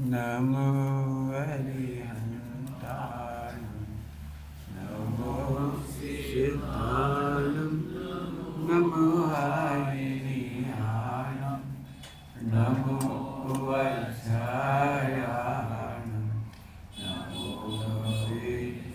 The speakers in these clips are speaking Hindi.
नमो अरिहन्ताय नमो सिद्धाय नमो हरिहराय नमो वज्राय नमो वृषभसाय।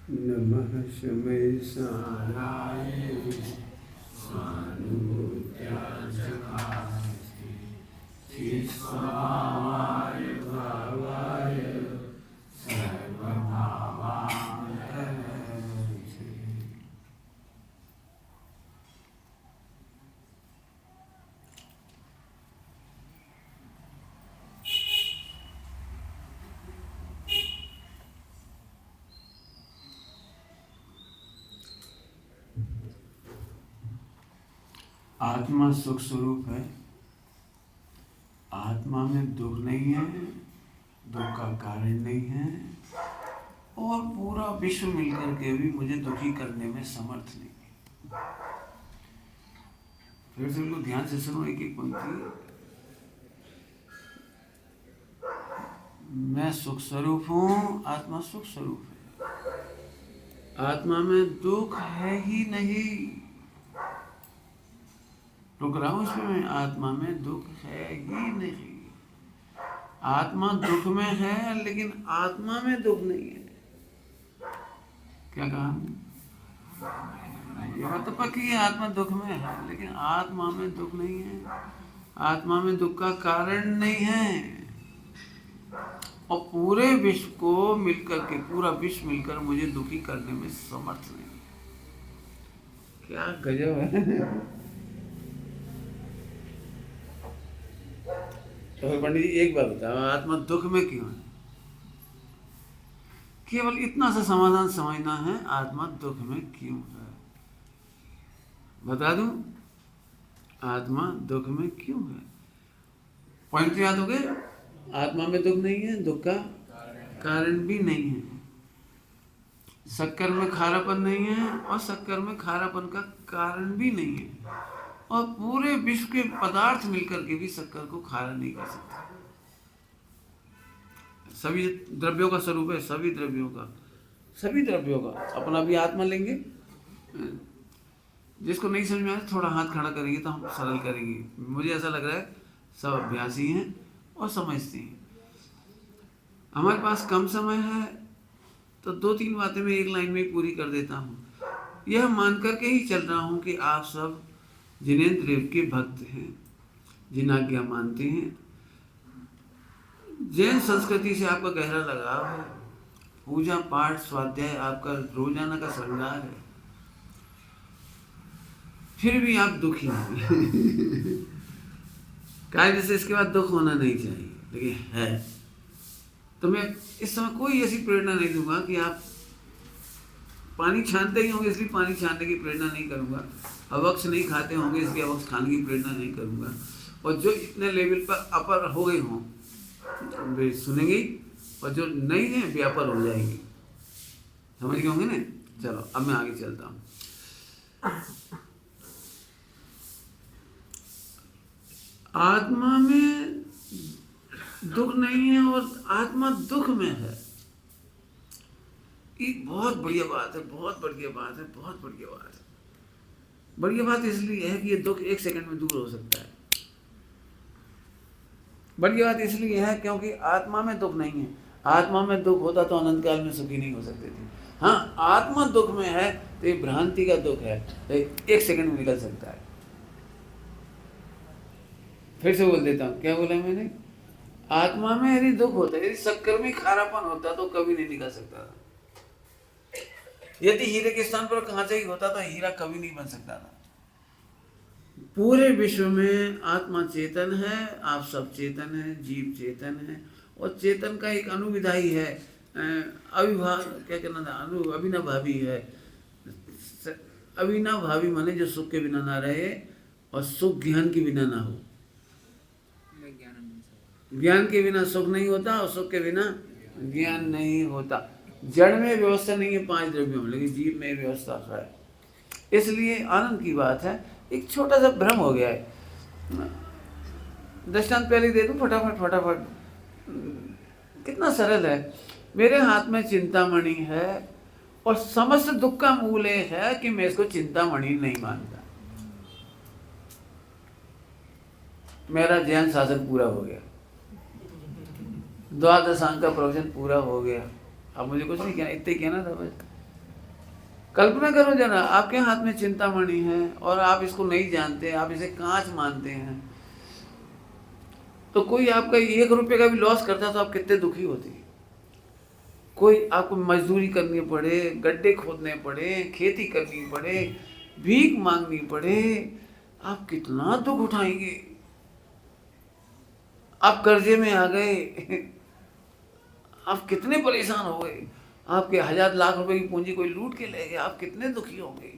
नमः शमैसाराय स्वानुभूत्याजकास्ति स्वाय भावाय सर्वभावान्तरस्य। आत्मा सुख स्वरूप है। आत्मा में दुख नहीं है, दुख का कारण नहीं है, और पूरा विश्व मिलकर के भी मुझे दुखी करने में समर्थ नहीं है। फिर से उनको ध्यान से सुनो एक एक पंक्ति। मैं सुख स्वरूप हूँ, आत्मा सुख स्वरूप है। आत्मा में दुख है ही नहीं। रुक रहा हूं इसमें, मैं आत्मा में दुख है ही नहीं। आत्मा दुख में है लेकिन आत्मा में दुख नहीं है। क्या कहा? ये बात तो पक्की है, आत्मा दुख में है लेकिन आत्मा में दुख नहीं है। आत्मा में दुख का कारण नहीं है। और पूरे विश्व को मिलकर के, पूरा विश्व मिलकर मुझे दुखी करने में समर्थ नहीं है। क्या गजब है। तो पंडित जी एक बात बताओ, आत्मा दुख में क्यों है? केवल इतना सा समाधान समझना है, आत्मा दुख में क्यों है। बता दूं, आत्मा दुख में क्यों है। पॉइंट तो याद हो गए। आत्मा में दुख नहीं है, दुख का कारण भी नहीं है। शक्कर में खारापन नहीं है और शक्कर में खारापन का कारण भी नहीं है। और पूरे विश्व के पदार्थ मिलकर के भी शक्कर को खारा नहीं कर सकते। सभी द्रव्यों का स्वरूप है, सभी द्रव्यों का अपना भी आत्मा लेंगे। जिसको नहीं समझ में आए थोड़ा हाथ खड़ा करेंगे तो हम सरल करेंगे। मुझे ऐसा लग रहा है सब अभ्यासी हैं और समझते हैं। हमारे पास कम समय है तो 2-3 बातें मैं एक लाइन में पूरी कर देता हूँ। यह मान करके ही चल रहा हूँ कि आप सब जिनेंद्र देव के भक्त हैं, जिनाज्ञा मानते हैं, जैन संस्कृति से आपका गहरा लगाव है, पूजा पाठ स्वाध्याय आपका रोजाना का श्रृंगार है, फिर भी आप दुखी हैं। कहा जैसे इसके बाद दुख होना नहीं चाहिए, लेकिन है। तो मैं इस समय कोई ऐसी प्रेरणा नहीं दूंगा कि आप पानी छानते ही होंगे इसलिए पानी छानने की प्रेरणा नहीं करूंगा, अवक्ष नहीं खाते होंगे इसलिए अवक्ष खाने की प्रेरणा नहीं करूंगा। और जो इतने लेवल पर अपर हो गए हों वे सुनेंगे, और जो नहीं है वे अपर हो जाएंगे। समझ गए होंगे ना। चलो अब मैं आगे चलता हूँ। आत्मा में दुख नहीं है और आत्मा दुख में है। एक बहुत बढ़िया बात है, बहुत बढ़िया बात है, बहुत बढ़िया बात है। बढ़िया बात इसलिए है कि ये दुख एक सेकंड में दूर हो सकता है। बढ़िया बात इसलिए है क्योंकि आत्मा में दुख नहीं है। आत्मा में दुख होता तो अनंत काल में सुखी नहीं हो सकते थे। हाँ, आत्मा दुख में है तो ये भ्रांति का दुख है, तो एक सेकंड में निकल सकता है। फिर से बोल देता हूँ, क्या बोला मैंने? आत्मा में यदि दुख होता, यदि शक्कर में खारापन होता तो कभी नहीं निकल सकता था। यदि हीरे के स्थान पर कांचा ही होता तो हीरा कभी नहीं बन सकता था। पूरे विश्व में आत्मा चेतन है, आप सब चेतन है, जीव चेतन है, और चेतन का एक अनुविधायी है, क्या कहना था, अविनाभावी है। अविनाभावी माने जो सुख के बिना ना रहे और सुख ज्ञान के बिना ना हो। ज्ञान के बिना सुख नहीं होता और सुख के बिना ज्ञान नहीं होता। जड़ में व्यवस्था नहीं है 5 द्रव्यों में, लेकिन जीव में व्यवस्था है। इसलिए आनंद की बात है। एक छोटा सा भ्रम हो गया है। दृष्टांत पहले दे दूं फटाफट। कितना सरल है। मेरे हाथ में चिंतामणि है और समस्त दुख का मूल है कि मैं इसको चिंतामणि नहीं मानता। मेरा जैन शासन पूरा हो गया, द्वादशांग का प्रवचन पूरा हो गया। अब मुझे कुछ नहीं कहना, इतने कहना था बस। कल्पना करो जरा, आपके हाथ में चिंतामणि है और आप इसको नहीं जानते, आप इसे कांच मानते हैं, तो कोई आपका 1 रुपये का भी लॉस करता तो आप कितने दुखी होते। कोई आपको मजदूरी करनी पड़े, गड्ढे खोदने पड़े, खेती करनी पड़े, भीख मांगनी पड़े, आप कितना दुख उठाएंगे। आप कर्जे में आ गए, आप कितने परेशान हो गए। आपके 1000 लाख रुपए की पूंजी कोई लूट के ले गया, आप कितने दुखी होंगे।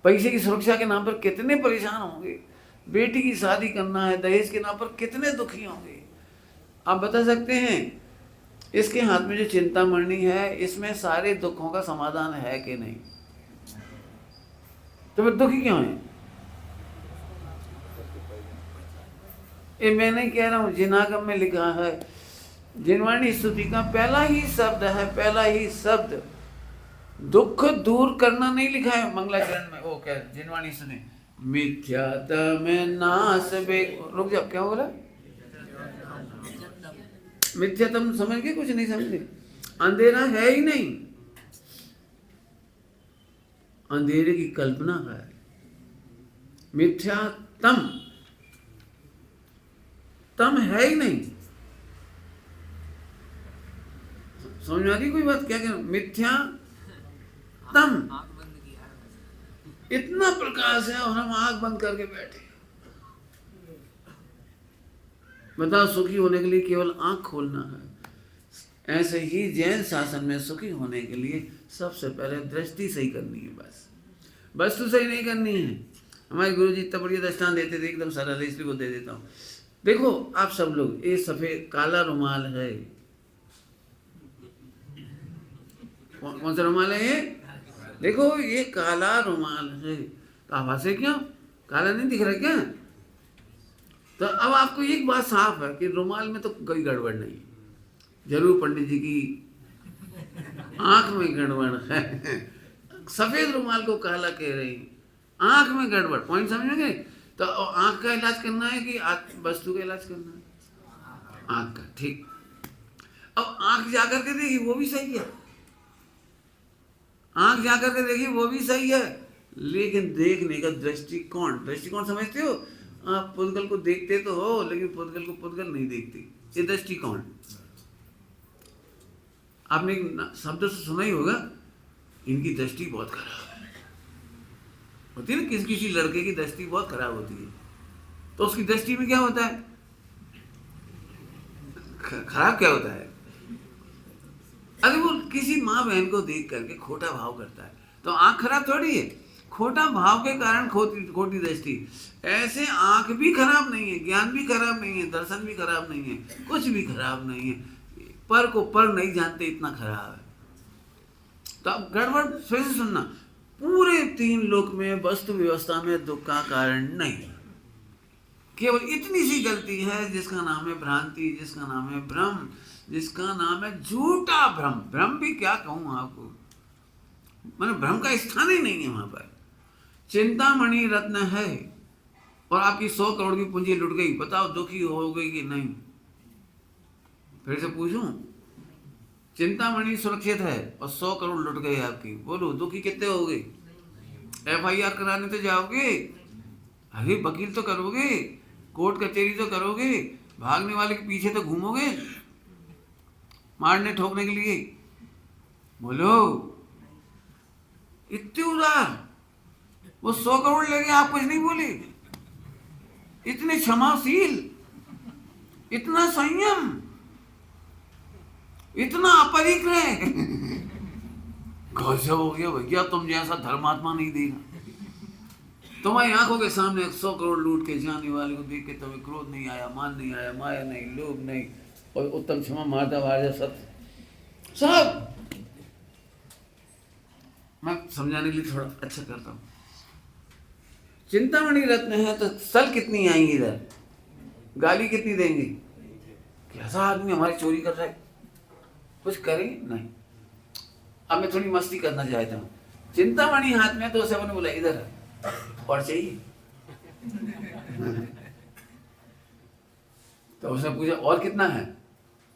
पैसे की सुरक्षा के नाम पर कितने परेशान होंगे। बेटी की शादी करना है, दहेज के नाम पर कितने दुखी होंगे। आप बता सकते हैं इसके हाथ में जो चिंतामणि है, इसमें सारे दुखों का समाधान है कि नहीं? तो फिर दुखी क्यों है? ये मैं नहीं कह रहा हूं, जिनागम में लिखा है। जिनवाणी स्तुति का पहला ही शब्द है, पहला ही शब्द दुख दूर करना नहीं लिखा है मंगलाचरण में। वो क्या जिनवाणी स्तुति, मिथ्यात्म नाश बे, रुक जाओ, क्या बोला? मिथ्यात्म समझ के कुछ नहीं समझे। अंधेरा है ही नहीं, अंधेरे की कल्पना है। मिथ्यात्म, तम है ही नहीं। समझ आ रही कोई बात? क्या कहना? मिथ्या तम, इतना प्रकाश है और हम आंख बंद करके बैठे। बताओ, सुखी होने के लिए केवल आंख खोलना है। ऐसे ही जैन शासन में सुखी होने के लिए सबसे पहले दृष्टि सही करनी है। बस वस्तु सही नहीं करनी है। हमारे गुरु जी इतना बढ़िया दृष्टांत देते थे, एकदम सरल, इसलिए को दे देता हूँ। देखो आप सब लोग, ये सफेद काला रुमाल है, कौन सा रुमाल है ये? देखो ये काला रुमाल है, तो आप हंसे क्यों? काला नहीं दिख रहा क्या? तो अब आपको एक बात साफ है कि रुमाल में तो कोई गड़बड़ नहीं। जरूर पंडित जी की आंख में गड़बड़ है। सफेद रुमाल को काला कह रही, आंख में गड़बड़। पॉइंट समझोगे? तो आंख का इलाज करना है कि वस्तु का इलाज करना है? आंख का, ठीक। अब आंख जाकर के देखी वो भी सही है, आंख जाकर के देखी वो भी सही है, लेकिन देखने का दृष्टिकोण समझते हो? आप पुद्गल को देखते तो हो, लेकिन पुद्गल को पुद्गल नहीं देखते। ये दृष्टिकोण आपने शब्द से सुना ही होगा, इनकी दृष्टि बहुत खराब है। होती है ना, किसी लड़के की दृष्टि बहुत खराब होती है, तो उसकी दृष्टि में क्या होता है? खराब क्या होता है? अगर वो किसी माँ बहन को देख करके खोटा भाव करता है तो आंख खराब थोड़ी है। खोटा भाव के कारण खोटी दृष्टि। ऐसे आंख भी खराब नहीं है, ज्ञान भी खराब नहीं है, दर्शन भी खराब नहीं है, कुछ भी खराब नहीं है। पर को पर नहीं जानते, इतना खराब है। तो अब गड़बड़ फिर से सुनना, पूरे 3 लोक में वस्तु व्यवस्था में दुख का कारण नहीं। केवल इतनी सी गलती है जिसका नाम है भ्रांति, जिसका नाम है भ्रम, जिसका नाम है झूठा भ्रम। भ्रम भी क्या कहूँ आपको, मैंने भ्रम का स्थान ही नहीं है वहां पर। चिंतामणि रत्न है और आपकी 100 करोड़ की पूंजी लुट गई, बताओ दुखी हो गई कि नहीं? फिर से पूछूं, चिंतामणि सुरक्षित है और 100 करोड़ लुट गए आपकी, बोलो दुखी कितने हो गए? FIR कराने तो जाओगे, अरे वकील तो करोगे, कोर्ट कचहरी तो करोगे, भागने वाले के पीछे तो घूमोगे मारने ठोकने के लिए। बोलो इतने उदार, वो 100 करोड़ लेके आप कुछ नहीं बोले, इतने क्षमाशील, इतना संयम, इतना अपरिग्रह। गजब हो गया भैया, तुम जैसा धर्मात्मा नहीं देगा। तुम्हारी आंखों के सामने 100 करोड़ लूट के जाने वाले को देख के तुम्हें क्रोध नहीं आया, मान नहीं आया, माया नहीं, लोभ नहीं, और उत्तम क्षमा मारता वार्ता सत्य सब। मैं समझाने के लिए थोड़ा अच्छा करता हूँ। चिंतामणि रत्न है तो सल कितनी आएंगी इधर, गाली कितनी देंगे? कैसा आदमी हमारी चोरी कर रहा है, कुछ करे नहीं। अब मैं थोड़ी मस्ती करना चाहता हूँ। चिंतामणि हाथ में तो उसे अपने बोला इधर और चाहिए। तो उसने पूछा और कितना है,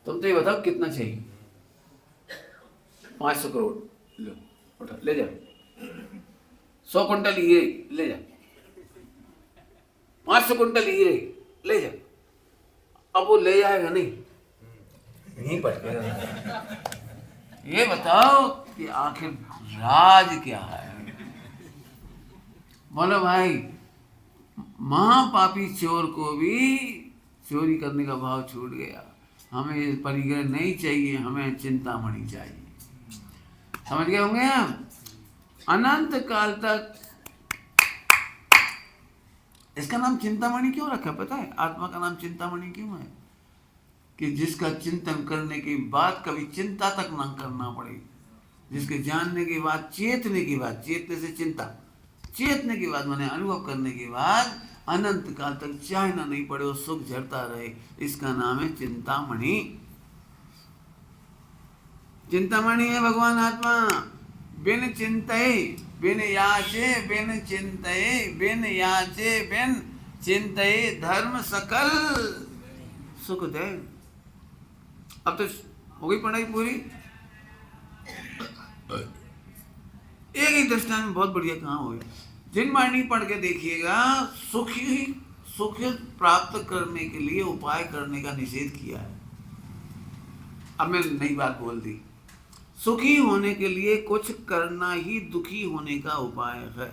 तुम तो ये बताओ कितना चाहिए? 500 करोड़ लो, उठा ले जाओ। 100 कुंटल हीरे ले जाओ, 500 कुंटल हीरे ले जाओ। अब वो ले जाएगा नहीं, यहीं पटकेगा। ये बताओ कि आखिर राज क्या है? बोलो भाई, महापापी चोर को भी चोरी करने का भाव छूट गया। हमें परिग्रह नहीं चाहिए, हमें चिंतामणि चाहिए। समझ गए होंगे आप? अनंत काल तक इसका नाम चिंतामणि क्यों रखा पता है? आत्मा का नाम चिंतामणि क्यों है? कि जिसका चिंतन करने के बाद कभी चिंता तक ना करना पड़े, जिसके जानने के बाद, चेतने के बाद, चेतने से चिंता, चेतने के बाद माने अनुभव करने के बाद अनंत काल तक चाहना नहीं पड़े और सुख झरता रहे, इसका नाम है चिंतामणि। चिंतामणि है भगवान आत्मा। बिन चिंतये बिन याचे बिन चिंतये बिन याचे बिन चिंतये धर्म सकल सुख दे। अब तो हो गई पढ़ाई पूरी। एक ही दृष्टांत बहुत बढ़िया कहाँ हो गया। जिनवाणी पढ़ के देखिएगा, सुख प्राप्त करने के लिए उपाय करने का निषेध किया है। अब मैं नई बात बोल दी, सुखी होने के लिए कुछ करना ही दुखी होने का उपाय है।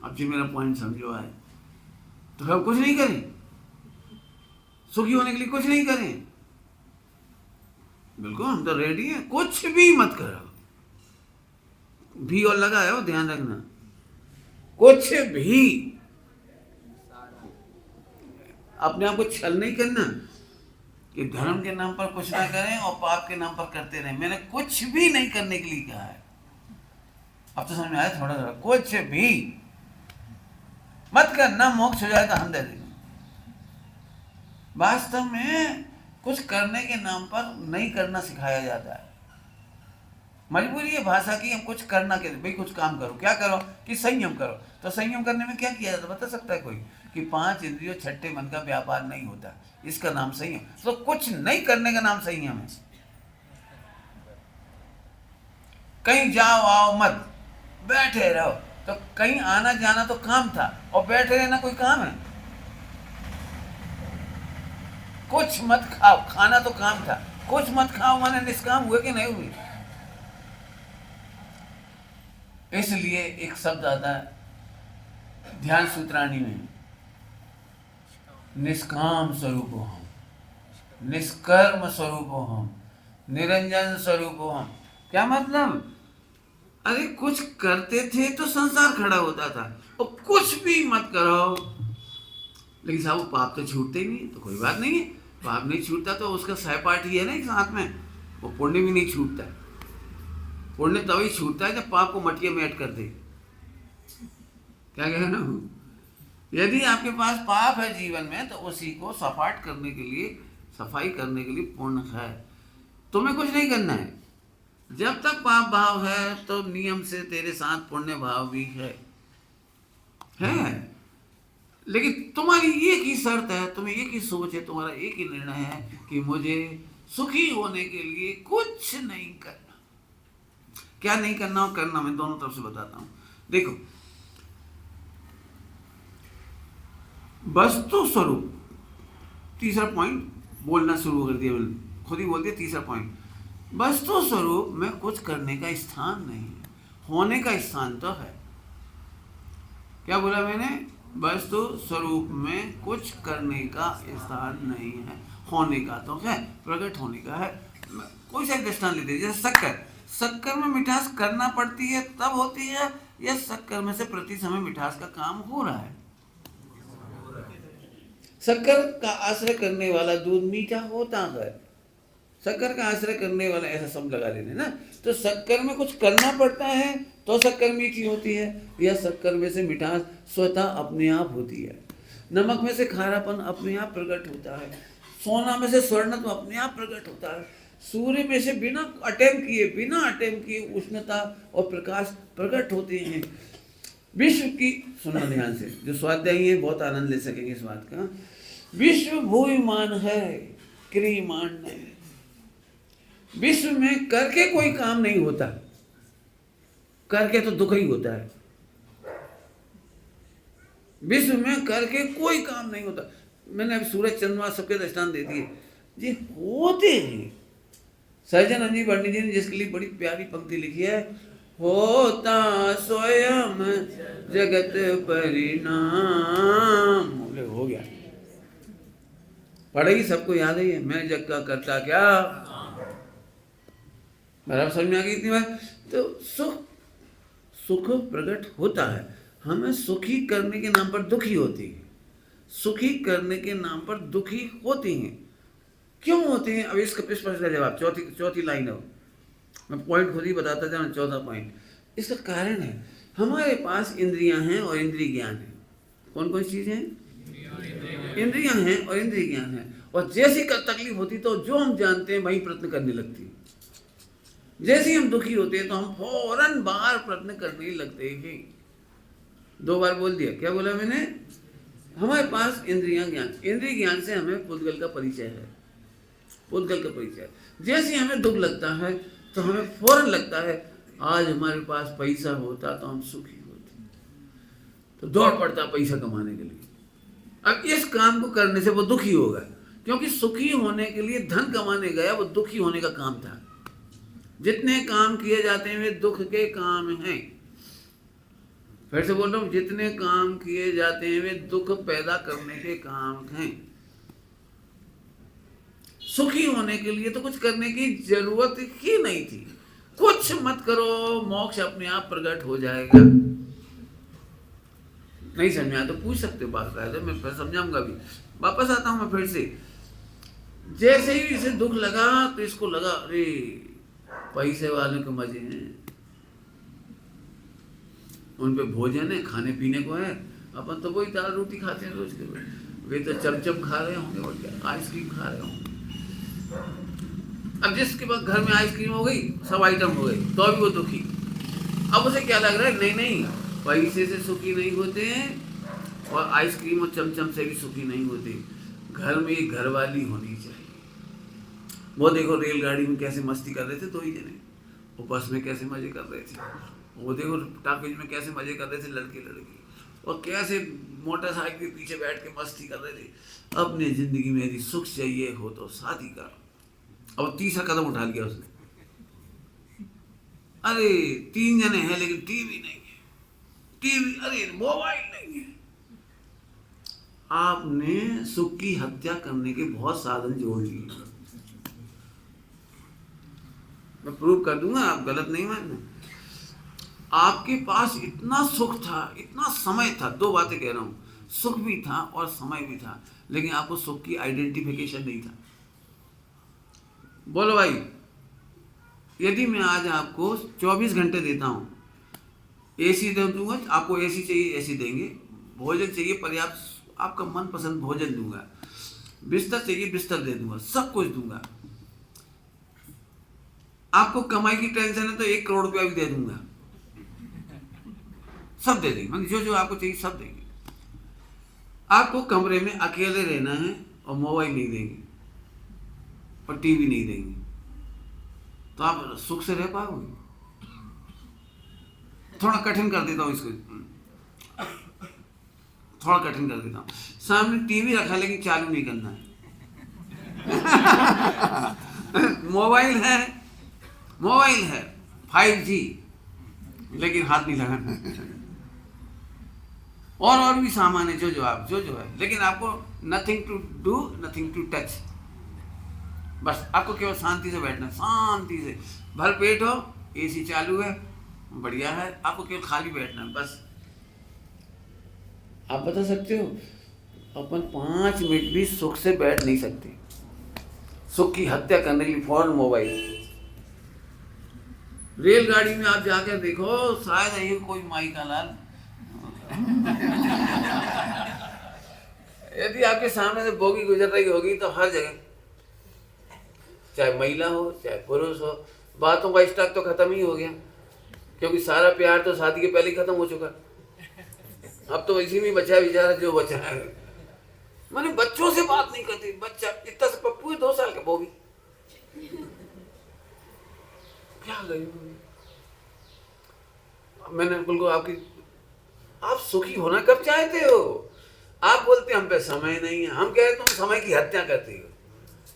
अब जी मेरा पॉइंट समझो है, तो हम कुछ नहीं करें, सुखी होने के लिए कुछ नहीं करें, बिल्कुल हम तो रेडी हैं, कुछ भी मत करो। भी और लगा हो, ध्यान रखना, कुछ भी। अपने आप को छल नहीं करना कि धर्म के नाम पर कुछ ना करें और पाप के नाम पर करते रहें। मैंने कुछ भी नहीं करने के लिए कहा है। अब तो समझ में आया थोड़ा थोड़ा। कुछ भी मत करना, मोक्ष हो जाएगा हम दे देंगे। वास्तव में कुछ करने के नाम पर नहीं करना सिखाया जाता है। मजबूरी है भाषा की, हम कुछ करना के भाई कुछ काम करो, क्या करो कि संयम करो। तो संयम करने में क्या किया जाता है बता सकता है कोई? कि 5 इंद्रियों छठे मन का व्यापार नहीं होता, इसका नाम संयम। तो कुछ नहीं करने का नाम संयम है। कहीं जाओ आओ मत, बैठे रहो। तो कहीं आना जाना तो काम था और बैठे रहना कोई काम है? कुछ मत खाओ, खाना तो काम था। कुछ मत खाओ माने निष्काम हुए कि नहीं हुए? इसलिए एक शब्द आता है ध्यान सूत्राणी में, निष्काम स्वरूप हम, निष्कर्म स्वरूप हम, निरंजन स्वरूप हम। क्या मतलब? अरे कुछ करते थे तो संसार खड़ा होता था, और कुछ भी मत करो। लेकिन साहब पाप तो छूटते ही नहीं, तो कोई बात नहीं है। पाप नहीं छूटता तो उसका सहपाठी है ना एक साथ में, वो पुण्य भी नहीं छूटता। पुण्य तभी छूटता है जब पाप को मटिया में ऐड कर दे। क्या कह रहा हूँ? यदि आपके पास पाप है जीवन में तो उसी को सपाट करने के लिए, सफाई करने के लिए पुण्य है। तुम्हें कुछ नहीं करना है। जब तक पाप भाव है तो नियम से तेरे साथ पुण्य भाव भी है। लेकिन तुम्हारी एक ही शर्त है, तुम्हें एक ही सोच है, तुम्हारा एक ही निर्णय है कि मुझे सुखी होने के लिए कुछ नहीं करना। क्या नहीं करना और करना, मैं दोनों तरफ से बताता हूं। देखो, वस्तु स्वरूप, तीसरा पॉइंट बोलना शुरू कर दिया, खुद ही बोल दिया तीसरा पॉइंट। वस्तु स्वरूप में कुछ करने का स्थान नहीं है, होने का स्थान तो है। क्या बोला मैंने? वस्तु स्वरूप में कुछ करने का स्थान नहीं है, होने का तो है, प्रकट होने का है। कोई सा दृष्टांत लेते हैं, जैसे शक्कर में मिठास करना पड़ती है तब होती है, या शक्कर में से प्रति समय मिठास का काम हो रहा है? शक्कर का आश्रय करने वाला दूध मीठा होता है, शक्कर का आश्रय करने वाला, ऐसा सब लगा लेने ना। तो शक्कर में कुछ करना पड़ता है तो शक्कर मीठी होती है, या शक्कर में से मिठास स्वतः अपने आप होती है। नमक में से खारापन अपने आप प्रकट होता है, सोना में से स्वर्णत्व अपने आप प्रकट होता है, सूर्य में से बिना अटेम्प्ट किए उष्णता और प्रकाश प्रकट होते हैं। विश्व की, सुनना ध्यान से, जो स्वाध्यायी है बहुत आनंद ले सकेंगे इस बात का। विश्व भूमिमान है, क्रियमान नहीं। विश्व में करके कोई काम नहीं होता, करके तो दुख ही होता है। विश्व में करके कोई काम नहीं होता। मैंने अभी सूरज चंद्रमा सबके दृष्टांत दे दिए, ये होते हैं। सहजानंद जी पंडित जी ने जिसके लिए बड़ी प्यारी पंक्ति लिखी है, होता स्वयं जगत परिणाम, बोले हो गया। पढ़ेगी, सबको याद है, मैं जग का करता क्या। बराबर समझ में आ गई इतनी बार? तो सुख प्रकट होता है, हमें सुखी करने के नाम पर दुखी होती है, सुखी करने के नाम पर दुखी होती हैं। क्यों होते हैं? अब इसका प्रश्न का जवाब चौथी लाइन है, मैं पॉइंट खुद ही बताता जाऊँ। चौथा पॉइंट, इसका कारण है हमारे पास इंद्रियां हैं और इंद्रिय ज्ञान है। कौन कौन चीजें हैं? इंद्रियां हैं और इंद्रिय ज्ञान है। और जैसी तकलीफ होती तो जो हम जानते हैं वही प्रयत्न करने लगती है। जैसे ही हम दुखी होते हैं तो हम फौरन बाहर प्रयत्न करने लगते हैं। 2 बार बोल दिया। क्या बोला मैंने? हमारे पास इंद्रियां ज्ञान, इंद्रिय ज्ञान से हमें पुद्गल का परिचय है, पुद्गल का परिचय। जैसे हमें दुख लगता है तो हमें फौरन लगता है आज हमारे पास पैसा होता तो हम सुखी होते, तो दौड़ पड़ता पैसा कमाने के लिए। अब इस काम को करने से वो दुखी होगा, क्योंकि सुखी होने के लिए धन कमाने गया, वो दुखी होने का काम था। जितने काम किए जाते हैं वे दुख के काम हैं। फिर से बोल रहा हूं, जितने काम किए जाते हैं वे दुख पैदा करने के काम हैं। सुखी होने के लिए तो कुछ करने की जरूरत ही नहीं थी। कुछ मत करो, मोक्ष अपने आप प्रकट हो जाएगा। नहीं समझा तो पूछ सकते हो, बात है मैं फिर समझाऊंगा भी। वापस आता हूं मैं फिर से। जैसे ही इसे दुख लगा तो इसको लगा अरे पैसे वालों के मजे हैं, उन पे भोजन है, खाने पीने को है, अपन तो वही दाल रोटी खाते हैं रोज के। वे तो चमचम खा रहे होंगे और क्या आइसक्रीम खा रहे होंगे। अब जिसके पास घर में आइसक्रीम हो गई, सब आइटम हो गए, तो अभी वो दुखी। अब उसे क्या लग रहा है? नहीं नहीं, पैसे से सुखी नहीं होते हैं और आइसक्रीम और चमचम से भी सुखी नहीं होते। घर में एक घरवाली होनी चाहिए। वो देखो रेलगाड़ी में कैसे मस्ती कर रहे थे 2 ही जने, वो बस में कैसे मजे कर रहे थे, वो देखो टाकीज में कैसे मजे कर रहे थे लड़के लड़की, और कैसे मोटरसाइकिल के पीछे बैठ के मस्ती कर रहे थे। अपनी जिंदगी में यदि सुख चाहिए हो तो शादी करो। अब तीसरा कदम उठा लिया उसने। अरे 3 जने हैं लेकिन टीवी नहीं है, टीवी, अरे मोबाइल नहीं है। आपने सुख की हत्या करने के बहुत साधन जोड़ लिए। मैं प्रूव कर दूंगा, आप गलत नहीं मानना। आपके पास इतना सुख था, इतना समय था, 2 बातें कह रहा हूं, सुख भी था और समय भी था, लेकिन आपको सुख की आइडेंटिफिकेशन नहीं था। बोलो भाई, यदि मैं आज आपको 24 घंटे देता हूँ, एसी दे दूंगा, आपको एसी चाहिए एसी देंगे, भोजन चाहिए पर्याप्त, आपका मनपसंद भोजन दूंगा, बिस्तर चाहिए बिस्तर दे दूंगा, सब कुछ दूंगा। आपको कमाई की टेंशन है तो 1 करोड़ रुपया भी दे दूंगा, सब दे देंगे, मतलब जो जो आपको चाहिए सब देंगे। आपको कमरे में अकेले रहना है और मोबाइल नहीं देंगे और टीवी नहीं देंगे, तो आप सुख से रह पाओगे? थोड़ा कठिन कर देता हूँ इसको, थोड़ा कठिन कर देता हूँ। सामने टीवी रखा लेकिन चालू नहीं करना है। मोबाइल है, मोबाइल है 5G, लेकिन हाथ नहीं लगाना है। और भी सामान है जो जो आप जो जो है, लेकिन आपको nothing to do, nothing to touch. बस आपको केवल शांति से बैठना, शांति से, भर पेट हो, एसी चालू है, बढ़िया है, आपको केवल खाली बैठना है बस। आप बता सकते हो अपन 5 मिनट भी सुख से बैठ नहीं सकते, सुख की हत्या करने के लिए फौरन मोबाइल। रेलगाड़ी में आप जाकर देखो, शायद यही कोई माई का लाल यदि आपके सामने से बोगी गुजर रही होगी तो हर जगह, चाहे महिला हो चाहे पुरुष हो, बातों का स्टॉक तो खत्म ही हो गया, क्योंकि सारा प्यार तो शादी के पहले ही खत्म हो चुका। अब तो इसी में बचा बेचारा जो बचा है। मैंने बच्चों से बात नहीं करती, बच्चा इतना सा पप्पू है 2 साल का, वो भी क्या गई। मैंने बिल्कुल आपकी, आप सुखी होना कब चाहते हो? आप बोलते हम पे समय नहीं है, हम कहते तुम समय की हत्या करती हो,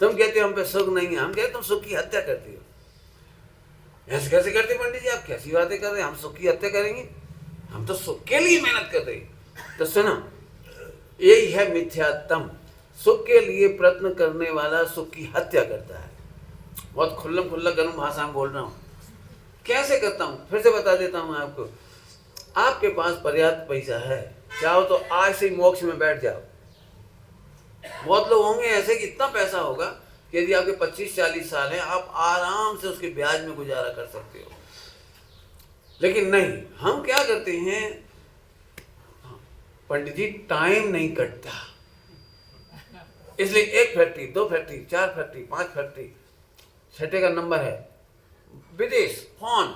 तुम कहते हो हम पे सुख नहीं है, हम कहते तुम सुख की हत्या करती हो। ऐसे कैसे करते पंडित जी, आप कैसी बातें कर रहे हैं? हम सुख की हत्या करेंगे? हम तो सुख के लिए मेहनत कर रहे हैं। तो सुनो, यही है मिथ्यात्म, सुख के लिए प्रयत्न करने वाला सुख की हत्या करता है। बहुत खुल्लम खुल्ला गर्म भाषा में बोल रहा हूँ। कैसे करता हूँ फिर से बता देता हूँ आपको। आपके पास पर्याप्त पैसा है, चाहो तो आज से मोक्ष में बैठ जाओ। बहुत लोग होंगे ऐसे कि इतना पैसा होगा कि यदि आपके 25-40 साल हैं, आप आराम से उसके ब्याज में गुजारा कर सकते हो। लेकिन नहीं, हम क्या करते हैं पंडित जी, टाइम नहीं कटता, इसलिए 1 फैक्ट्री 2 फैक्ट्री 4 फैक्ट्री 5 फैक्ट्री, 6 का नंबर है विदेश, फोन,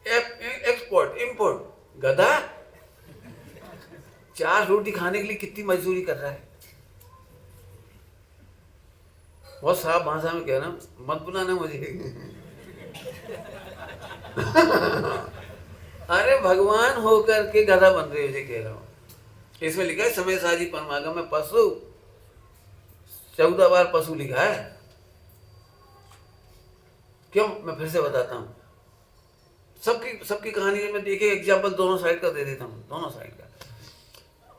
एक्सपोर्ट इंपोर्ट। गधा 4 रोटी खाने के लिए कितनी मजदूरी कर रहा है। बहुत साफ भाषा में कह रहा हूं, मत बुलाना मुझे। अरे भगवान होकर के गधा बन रहे हो, कह रहा हूं। इसमें लिखा है समय साजी परमागम में पशु, 14 बार पशु लिखा है। क्यों? मैं फिर से बताता हूं, सबकी कहानी में देखिए एग्जाम्पल दोनों साइड का दे देता हूं, दोनों साइड का।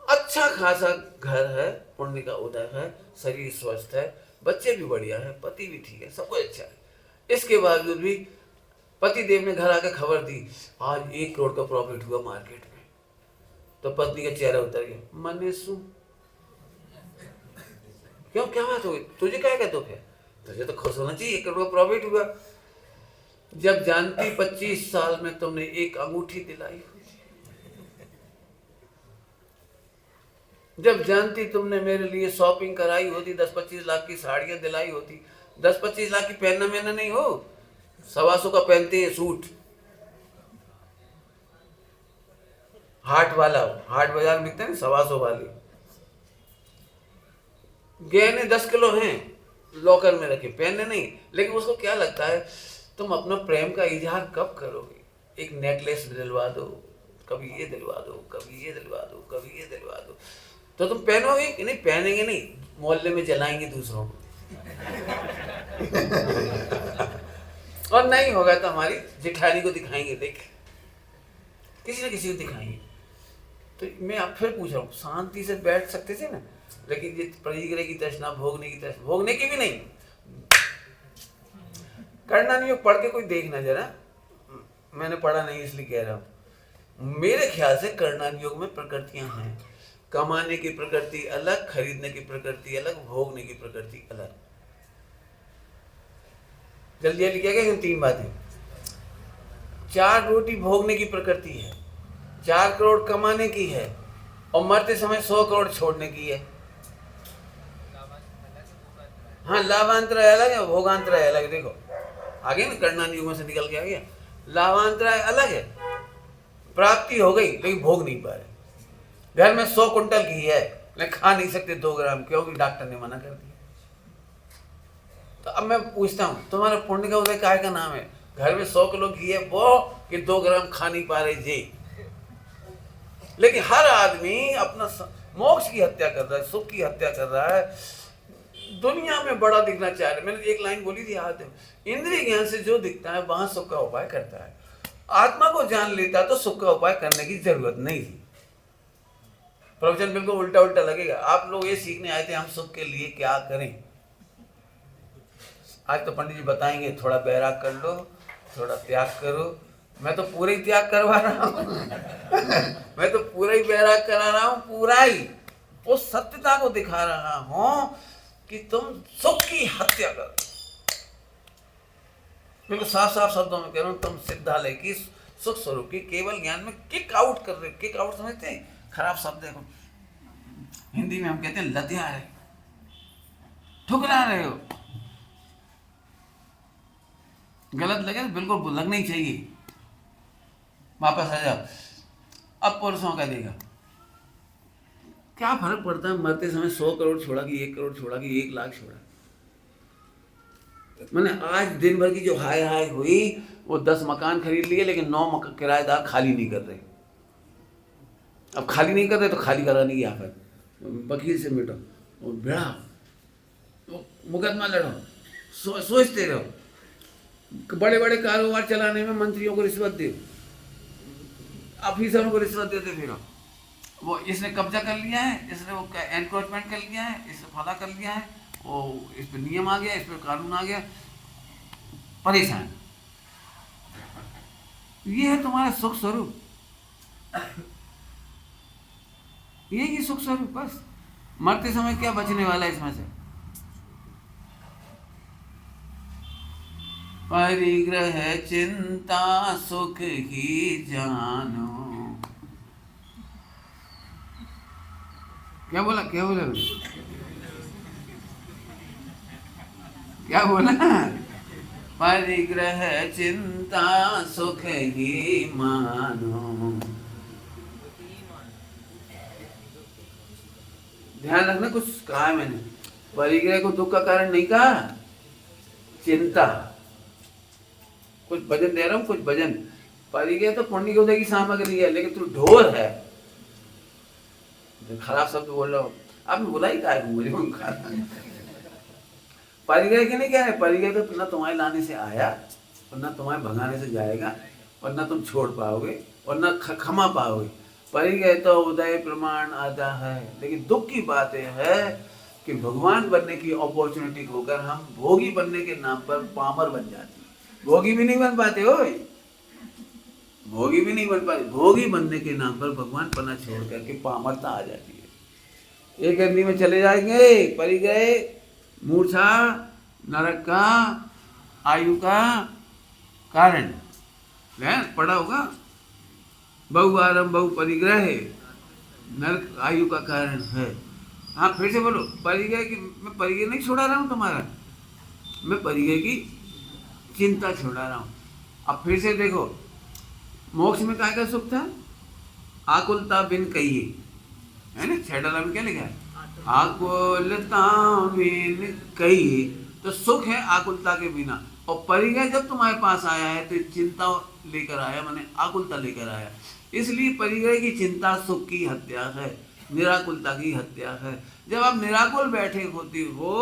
अच्छा खासा घर है, पुण्य का उदय है, शरीर स्वस्थ है, बच्चे भी बढ़िया है, पति भी ठीक है, सब कुछ अच्छा है। इसके बावजूद भी पति देव ने घर आकर खबर दी आज 1 करोड़ का प्रॉफिट हुआ मार्केट में, तो पत्नी का चेहरा उतर गया, मने सु क्यों, क्या बात हो गई, तुझे क्या कहते हो? फिर तुझे तो खुश होना चाहिए, 1 करोड़ का प्रॉफिट हुआ। जब जानती 25 साल में तुमने 1 अंगूठी दिलाई, जब जानती तुमने मेरे लिए शॉपिंग कराई होती, 10-25 लाख की साड़ियां दिलाई होती, 10-25 लाख की पहनना मैंने नहीं हो, 125 का पहनते हैं सूट, हाट वाला, हाट बाजार बिकते हैं 125 वाले। गहने 10 किलो हैं लॉकर में रखे, पहनने नहीं, लेकिन उसको क्या लगता है तुम अपना प्रेम का इजहार कब करोगे? एक नेकलेस दिलवा दो, कभी ये दिलवा दो, कभी ये दिलवा दो, कभी ये दिलवा दो, तो तुम पहनोगे कि नहीं? पहनेंगे नहीं, मोहल्ले में जलाएंगे दूसरों को। और नहीं होगा तो हमारी जेठानी को दिखाएंगे, देख किसी न किसी को दिखाएंगे। तो मैं अब फिर पूछ रहा हूँ, शांति से बैठ सकते थे ना, लेकिन ये परिग्रह की तृष्णा, भोगने की तृष्णा, भोगने की भी नहीं। करना नहीं हो, पढ़ के कोई देखना जरा, मैंने पढ़ा नहीं इसलिए कह रहा हूँ। मेरे ख्याल से करणान योग में प्रकृतियां हैं, कमाने की प्रकृति अलग, खरीदने की प्रकृति अलग, भोगने की प्रकृति अलग। जल्दी जल्दी क्या क्या 3 बातें। 4 रोटी भोगने की प्रकृति है, 4 करोड़ कमाने की है, और मरते समय 100 करोड़ छोड़ने की है। हाँ, लाभांतराय अलग है, भोगांतराय अलग है। देखो आगे ना, कर्णान युगों से निकल के आ गया। लाभांतराय अलग है, प्राप्ति हो गई लेकिन भोग नहीं पा रहे। घर में 100 कुंटल घी है लेकिन खा नहीं सकते 2 ग्राम, क्योंकि डॉक्टर ने मना कर दिया। तो अब मैं पूछता हूँ, तुम्हारा पुण्य का उदय काय का नाम है? घर में 100 किलो घी है वो, कि 2 ग्राम खा नहीं पा रहे जी। लेकिन हर आदमी अपना मोक्ष की हत्या कर रहा है, सुख की हत्या कर रहा है, दुनिया में बड़ा दिखना चाह रहे। मैंने एक लाइन बोली थी, आदमी इंद्रिय ज्ञान से जो दिखता है वहां सुख का उपाय करता है। आत्मा को जान लेता तो सुख का उपाय करने की जरूरत नहीं थी। प्रवचन बिल्कुल उल्टा उल्टा लगेगा। आप लोग ये सीखने आए थे हम सुख के लिए क्या करें। आज तो पंडित जी बताएंगे, थोड़ा बैराग कर लो, थोड़ा त्याग करो। मैं तो पूरा ही त्याग करवा रहा हूँ मैं तो पूरा ही बैराग करा रहा हूँ, पूरा ही उस सत्यता को दिखा रहा हूँ कि तुम सुख की हत्या करो। बिल्कुल साफ साफ शब्दों में कह रहा हूँ, तुम सिद्धालय की सुख स्वरूप की केवल ज्ञान में किक आउट कर रहे हो। किक आउट समझते हैं? खराब शब्द है, हिंदी में हम कहते हैं लतिया रहे, ठुकरा रहे हो। गलत लगे तो बिल्कुल लगना ही चाहिए। वापस आ जाओ। अब पुरुषों का देगा क्या फर्क पड़ता है, मरते समय 100 करोड़ छोड़ा कि 1 करोड़ छोड़ा कि 1 लाख छोड़ा। मैंने आज दिन भर की जो हाय हाय हुई, वो 10 मकान खरीद लिए लेकिन 9 किराएदार खाली नहीं कर रहे। अब खाली नहीं कर रहे तो खाली कराने की आफत, वकील से मिटो, और भिड़ा, मुकदमा लड़ो, सोचते रहो। बड़े बड़े कारोबार चलाने में मंत्रियों को रिश्वत दो, ऑफिसरों को रिश्वत देते फिरो। वो इसने कब्जा कर लिया है, इसने वो एनक्रोचमेंट कर लिया है, इसने फला कर लिया है, वो इस पर नियम आ गया, इस पर कानून आ गया, परेशान। ये है तुम्हारा सुख स्वरूप, ये ही सुख स्वरूप। बस मरते समय क्या बचने वाला है इसमें से? परिग्रह चिंता सुख ही जानो। क्या बोला, क्या बोला, क्या बोला? परिग्रह चिंता सुख ही मानो। ध्यान रखना, कुछ कहा है मैंने, परिग्रह को दुख का कारण नहीं कहा, चिंता। कुछ भजन दे रहा हूँ, कुछ भजन। परिग्रह तो पुण्य के उदय की सामग्री है, लेकिन तू ढोर है, खराब शब्द बोल रहा हूँ। आपने बोला ही काय मुझे परिग्रह के नहीं क्या है? परिग्रह तो ना तुम्हारे लाने से आया, और ना तुम्हारे भगाने से जाएगा, और ना तुम छोड़ पाओगे, और ना क्षमा पाओगे। परिग्रह तो उदय प्रमाण आधा है। लेकिन दुख की बात है कि भगवान बनने की अपॉर्चुनिटी होकर हम भोगी बनने के नाम पर पामर बन जाते हैं। भोगी भी नहीं बन पाते हो, भोगी भी नहीं बन पाते। भोगी बनने के नाम पर भगवान पना छोड़ करके पामरता आ जाती है। एक अग्नि में चले जाएंगे, परिग्रह मूर्छा, नरक का, आयु का कारण पड़ा होगा। बहु आरंभ बहु परिग्रह नरक आयु का कारण है। हाँ, फिर से बोलो, परिग्रह की मैं परिग्रह नहीं छोड़ा रहा हूँ तुम्हारा, मैं परिग्रह की चिंता छोड़ा रहा हूँ। अब फिर से देखो, मोक्ष में क्या क्या सुख था? आकुलता बिन कहिए, है ना? 6 डॉलर में क्या लिखा है? आकुलता बिन कहिए। तो सुख है आकुलता के बिना। और परिग्रह जब तुम्हारे पास आया है तो चिंता लेकर आया, माने आकुलता लेकर आया। इसलिए परिग्रह की चिंता सुख की हत्या है, निराकुलता की हत्या है। जब आप निराकुल बैठे होते हो,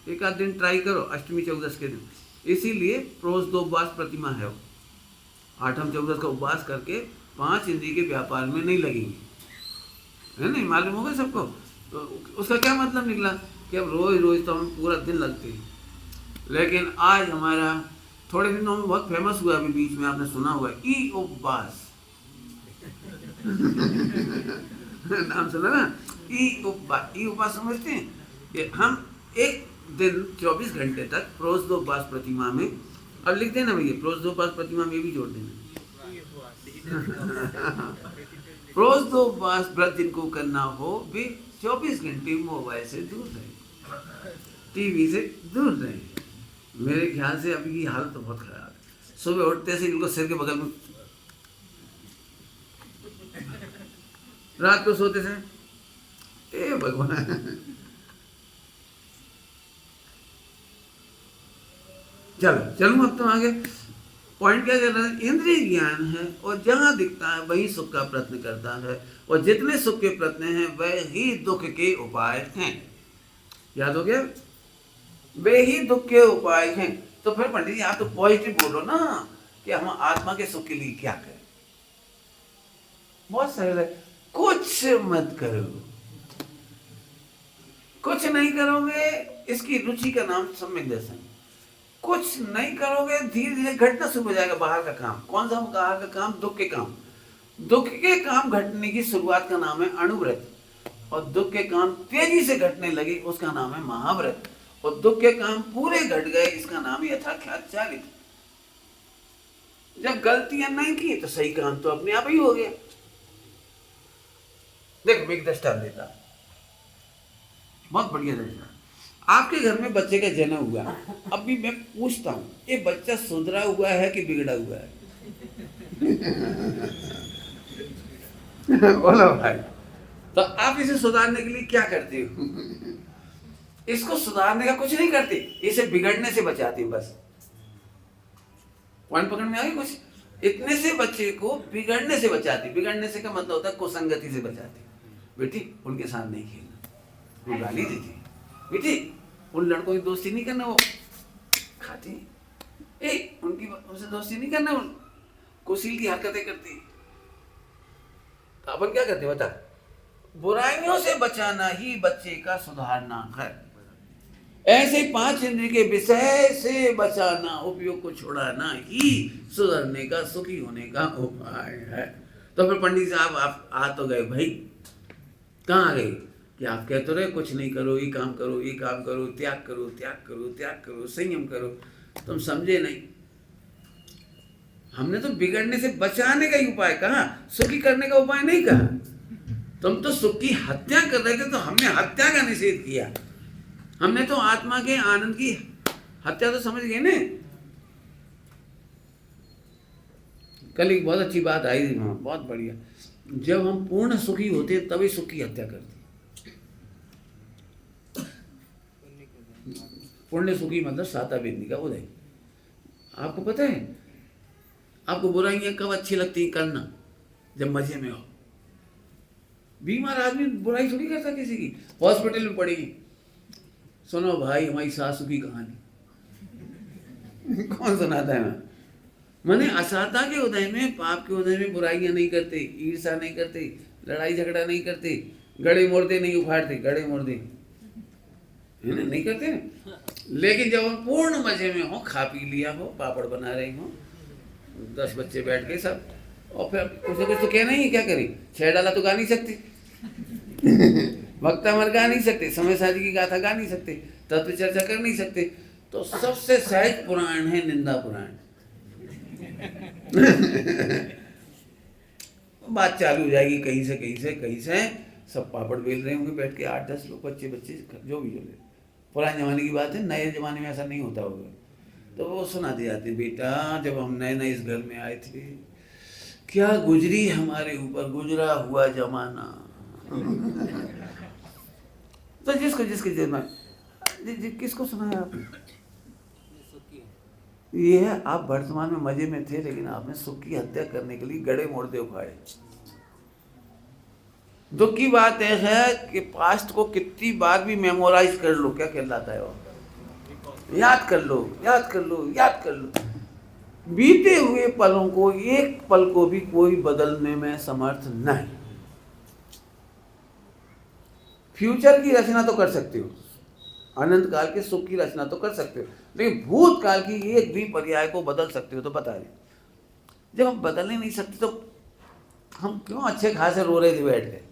एक आध दिन ट्राई करो, अष्टमी चौदस के दिन। इसीलिए रोज 2 उपवास प्रतिमा है, 8हम चौदस का उपवास करके 5 इंद्रिय के व्यापार में नहीं लगेंगे, है नहीं? मालूम होगा सबको। तो उसका क्या मतलब निकला कि अब रोज रोज तो हम पूरा दिन लगते हैं। लेकिन आज हमारा थोड़े दिनों में बहुत फेमस हुआ, अभी बीच में आपने सुना हुआ ई उपवास नाम सुना ना? ई उपवास समझते हैं कि हम एक दिन 24 घंटे तक प्रोसदोपास प्रतिमा में, अब लिख देना भैया, प्रोसदोपास प्रतिमा में भी जोड़ देना। प्रोसदोपास व्रत जिनको करना हो वे 24 घंटे मोबाइल से दूर रहें, टीवी से दूर रहें। मेरे ख्याल से अभी की हालत तो बहुत खराब है। सुबह उठते से इनको सिर के बगल में, रात को सोते से ए भगवान। चलूँ अब तो आगे। पॉइंट क्या कर रहा है? इंद्रिय ज्ञान है और जहाँ दिखता है वही सुख का प्रयत्न करता है, और जितने सुख के प्रयत्न हैं वह ही दुख के उपाय हैं। याद हो गया? वे ही दुख के उपाय हैं। तो फिर पंडित जी आप तो पॉजिटिव बोलो ना कि हम आत्मा के सुख के लिए क्या करें। बहुत सरल है, कुछ मत करो। कुछ नहीं करोगे, इसकी रुचि का नाम सम्यक दर्शन। कुछ नहीं करोगे, धीरे धीरे घटना शुरू हो जाएगा बाहर का काम। कौन सा बाहर का काम? दुख के काम। दुख के काम घटने की शुरुआत का नाम है अणुव्रत, और दुख के काम तेजी से घटने लगे उसका नाम है महाव्रत, और दुख के काम पूरे घट गए इसका नाम है यथाख्याचारित। जब गलतियां नहीं की तो सही काम तो अपने आप ही हो गया। देखो मैं एक दृष्टांत देता, बहुत बढ़िया दृष्टांत। आपके घर में बच्चे का जन्म हुआ, अभी मैं पूछता हूं ये बच्चा सुधरा हुआ है कि बिगड़ा हुआ है? बोलो भाई। तो आप इसे सुधारने के लिए क्या करते हो? इसको सुधारने का कुछ नहीं करते, इसे बिगड़ने से बचाते हो बस। पॉइंट पकड़ में आ गई कुछ? इतने से बच्चे को बिगड़ने से बचाते। बिगड़ने से का मतलब होता है कुसंगति से बचाते। बेटी उनके साथ नहीं खेलना, वो गाली देती। बेटी उन लड़कों की दोस्ती नहीं करना, वो खाती। उनकी उनसे दोस्ती नहीं करना, कुशील की हरकतें करती। तो अपन क्या करते बता? बुराइयों से बचाना ही बच्चे का सुधारना है। ऐसे 5 इंद्रिय के विषय से बचाना, उपयोग को छुड़ाना ही सुधरने का, सुखी होने का उपाय है। तो फिर पंडित साहब आप आ तो गए भाई, कहाँ गए कि आप कहते रहे कुछ नहीं करो, ये काम करो, ये काम करो, त्याग करो, त्याग करो, त्याग करो, संयम करो। तुम समझे नहीं, हमने तो बिगड़ने से बचाने का ही उपाय कहा, सुखी करने का उपाय नहीं कहा। तुम तो सुख की हत्या कर रहे थे, तो हमने हत्या का निषेध किया। हमने तो आत्मा के आनंद की हत्या तो समझ गए ने। कल एक बहुत अच्छी बात आई थी वहां, बहुत बढ़िया। जब हम पूर्ण सुखी होते तभी सुख की हत्या करते। पूर्ण सुखी मतलब साता बिंदी का उदय। आपको पता है आपको बुराइयां कब अच्छी लगती है करना? जब मजे में हो। बीमार आदमी बुराई थोड़ी करता किसी की। हॉस्पिटल में पड़ी, सुनो भाई हमारी सासू की कहानी। कौन सुनाता है? मैंने असाता के उदय में, पाप के उदय में बुराइयां नहीं करते, ईर्षा नहीं करते, लड़ाई झगड़ा नहीं करते, गड़े मुर्दे नहीं उखाड़ते। गड़े मुर्दे नहीं करते। लेकिन जब हम पूर्ण मजे में हो, खा पी लिया हो, पापड़ बना रहे हो, 10 बच्चे बैठ गए सब, और फिर कुछ ना कुछ तो कहना ही, क्या करें? 6 डाला तो गा नहीं सकते, वक्ता मर गा नहीं सकते, समय शादी की गाथा गा नहीं सकते, तत्व चर्चा कर नहीं सकते। तो सबसे सहज पुराण है निंदा पुराण। बात चालू हो जाएगी कहीं से कहीं से कहीं से, सब पापड़ बेल रहे होंगे बैठ के, 8-10 लोग, बच्चे जो भी। पुराने जमाने की बात है, नए जमाने में ऐसा नहीं होता होगा। तो वो सुनाते जाते, बेटा जब हम नए नए इस घर में आए थे, क्या गुजरी हमारे ऊपर, गुजरा हुआ जमाना। तो जिसको जिसके जमाने, किसको सुनाया आपने? ये है, आप वर्तमान में मजे में थे, लेकिन आपने सुख की हत्या करने के लिए गड़े मोड़ते उखाड़े। दुख की बात यह है कि पास्ट को कितनी बार भी मेमोराइज कर लो, क्या कहलाता है वो, याद कर लो, याद कर लो, याद कर लो। बीते हुए पलों को, एक पल को भी कोई बदलने में समर्थ नहीं। फ्यूचर की रचना तो कर सकते हो, अनंत काल के सुख की रचना तो कर सकते हो, लेकिन भूतकाल की एक भी पर्याय को बदल सकते हो तो बता दें। जब हम बदलने नहीं सकते तो हम क्यों अच्छे खासे रो रहे थे बैठ के?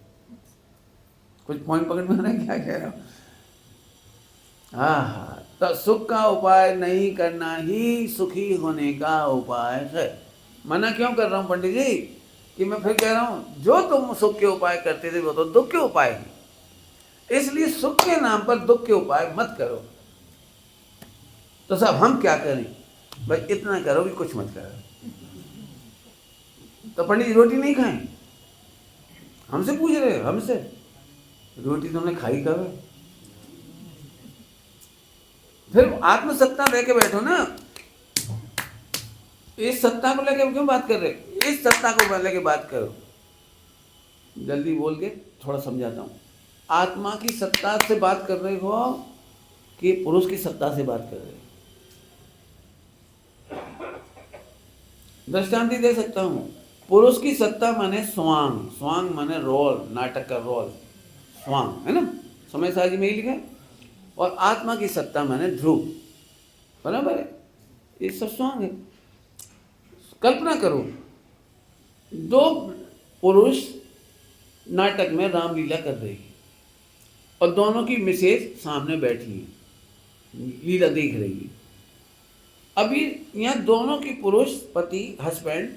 कुछ पॉइंट पकड़ में आ रहा है क्या कह रहा हूं? हाँ, तो सुख का उपाय नहीं करना ही सुखी होने का उपाय है। मना क्यों कर रहा हूँ पंडित जी कि मैं फिर कह रहा हूँ जो तुम सुख के उपाय करते थे वो तो दुख के उपाय हैं, इसलिए सुख के नाम पर दुख के उपाय मत करो। तो साहब हम क्या करें? भाई इतना करो कि कुछ मत करो। तो पंडित जी रोटी नहीं खाएं? हमसे पूछ रहे हो? हमसे रोटी तुमने खाई कब है? फिर आत्मसत्ता लेके बैठो ना। इस सत्ता को लेके क्यों बात कर रहे? इस सत्ता को लेके बात करो। जल्दी बोल के थोड़ा समझाता हूँ। आत्मा की सत्ता से बात कर रहे हो कि पुरुष की सत्ता से बात कर रहे हो? दृष्टांत दे सकता हूँ। पुरुष की सत्ता माने स्वांग, स्वांग माने रोल, नाटक का रोल, स्वांग है ना, समय साजी में ही लिखा है। और आत्मा की सत्ता माने ध्रुव, बराबर है, ये सब स्वांग है। कल्पना करो, दो पुरुष नाटक में रामलीला कर रही है और दोनों की मिसेज सामने बैठी है, लीला देख रही है। अभी यहाँ दोनों की पुरुष पति हस्बैंड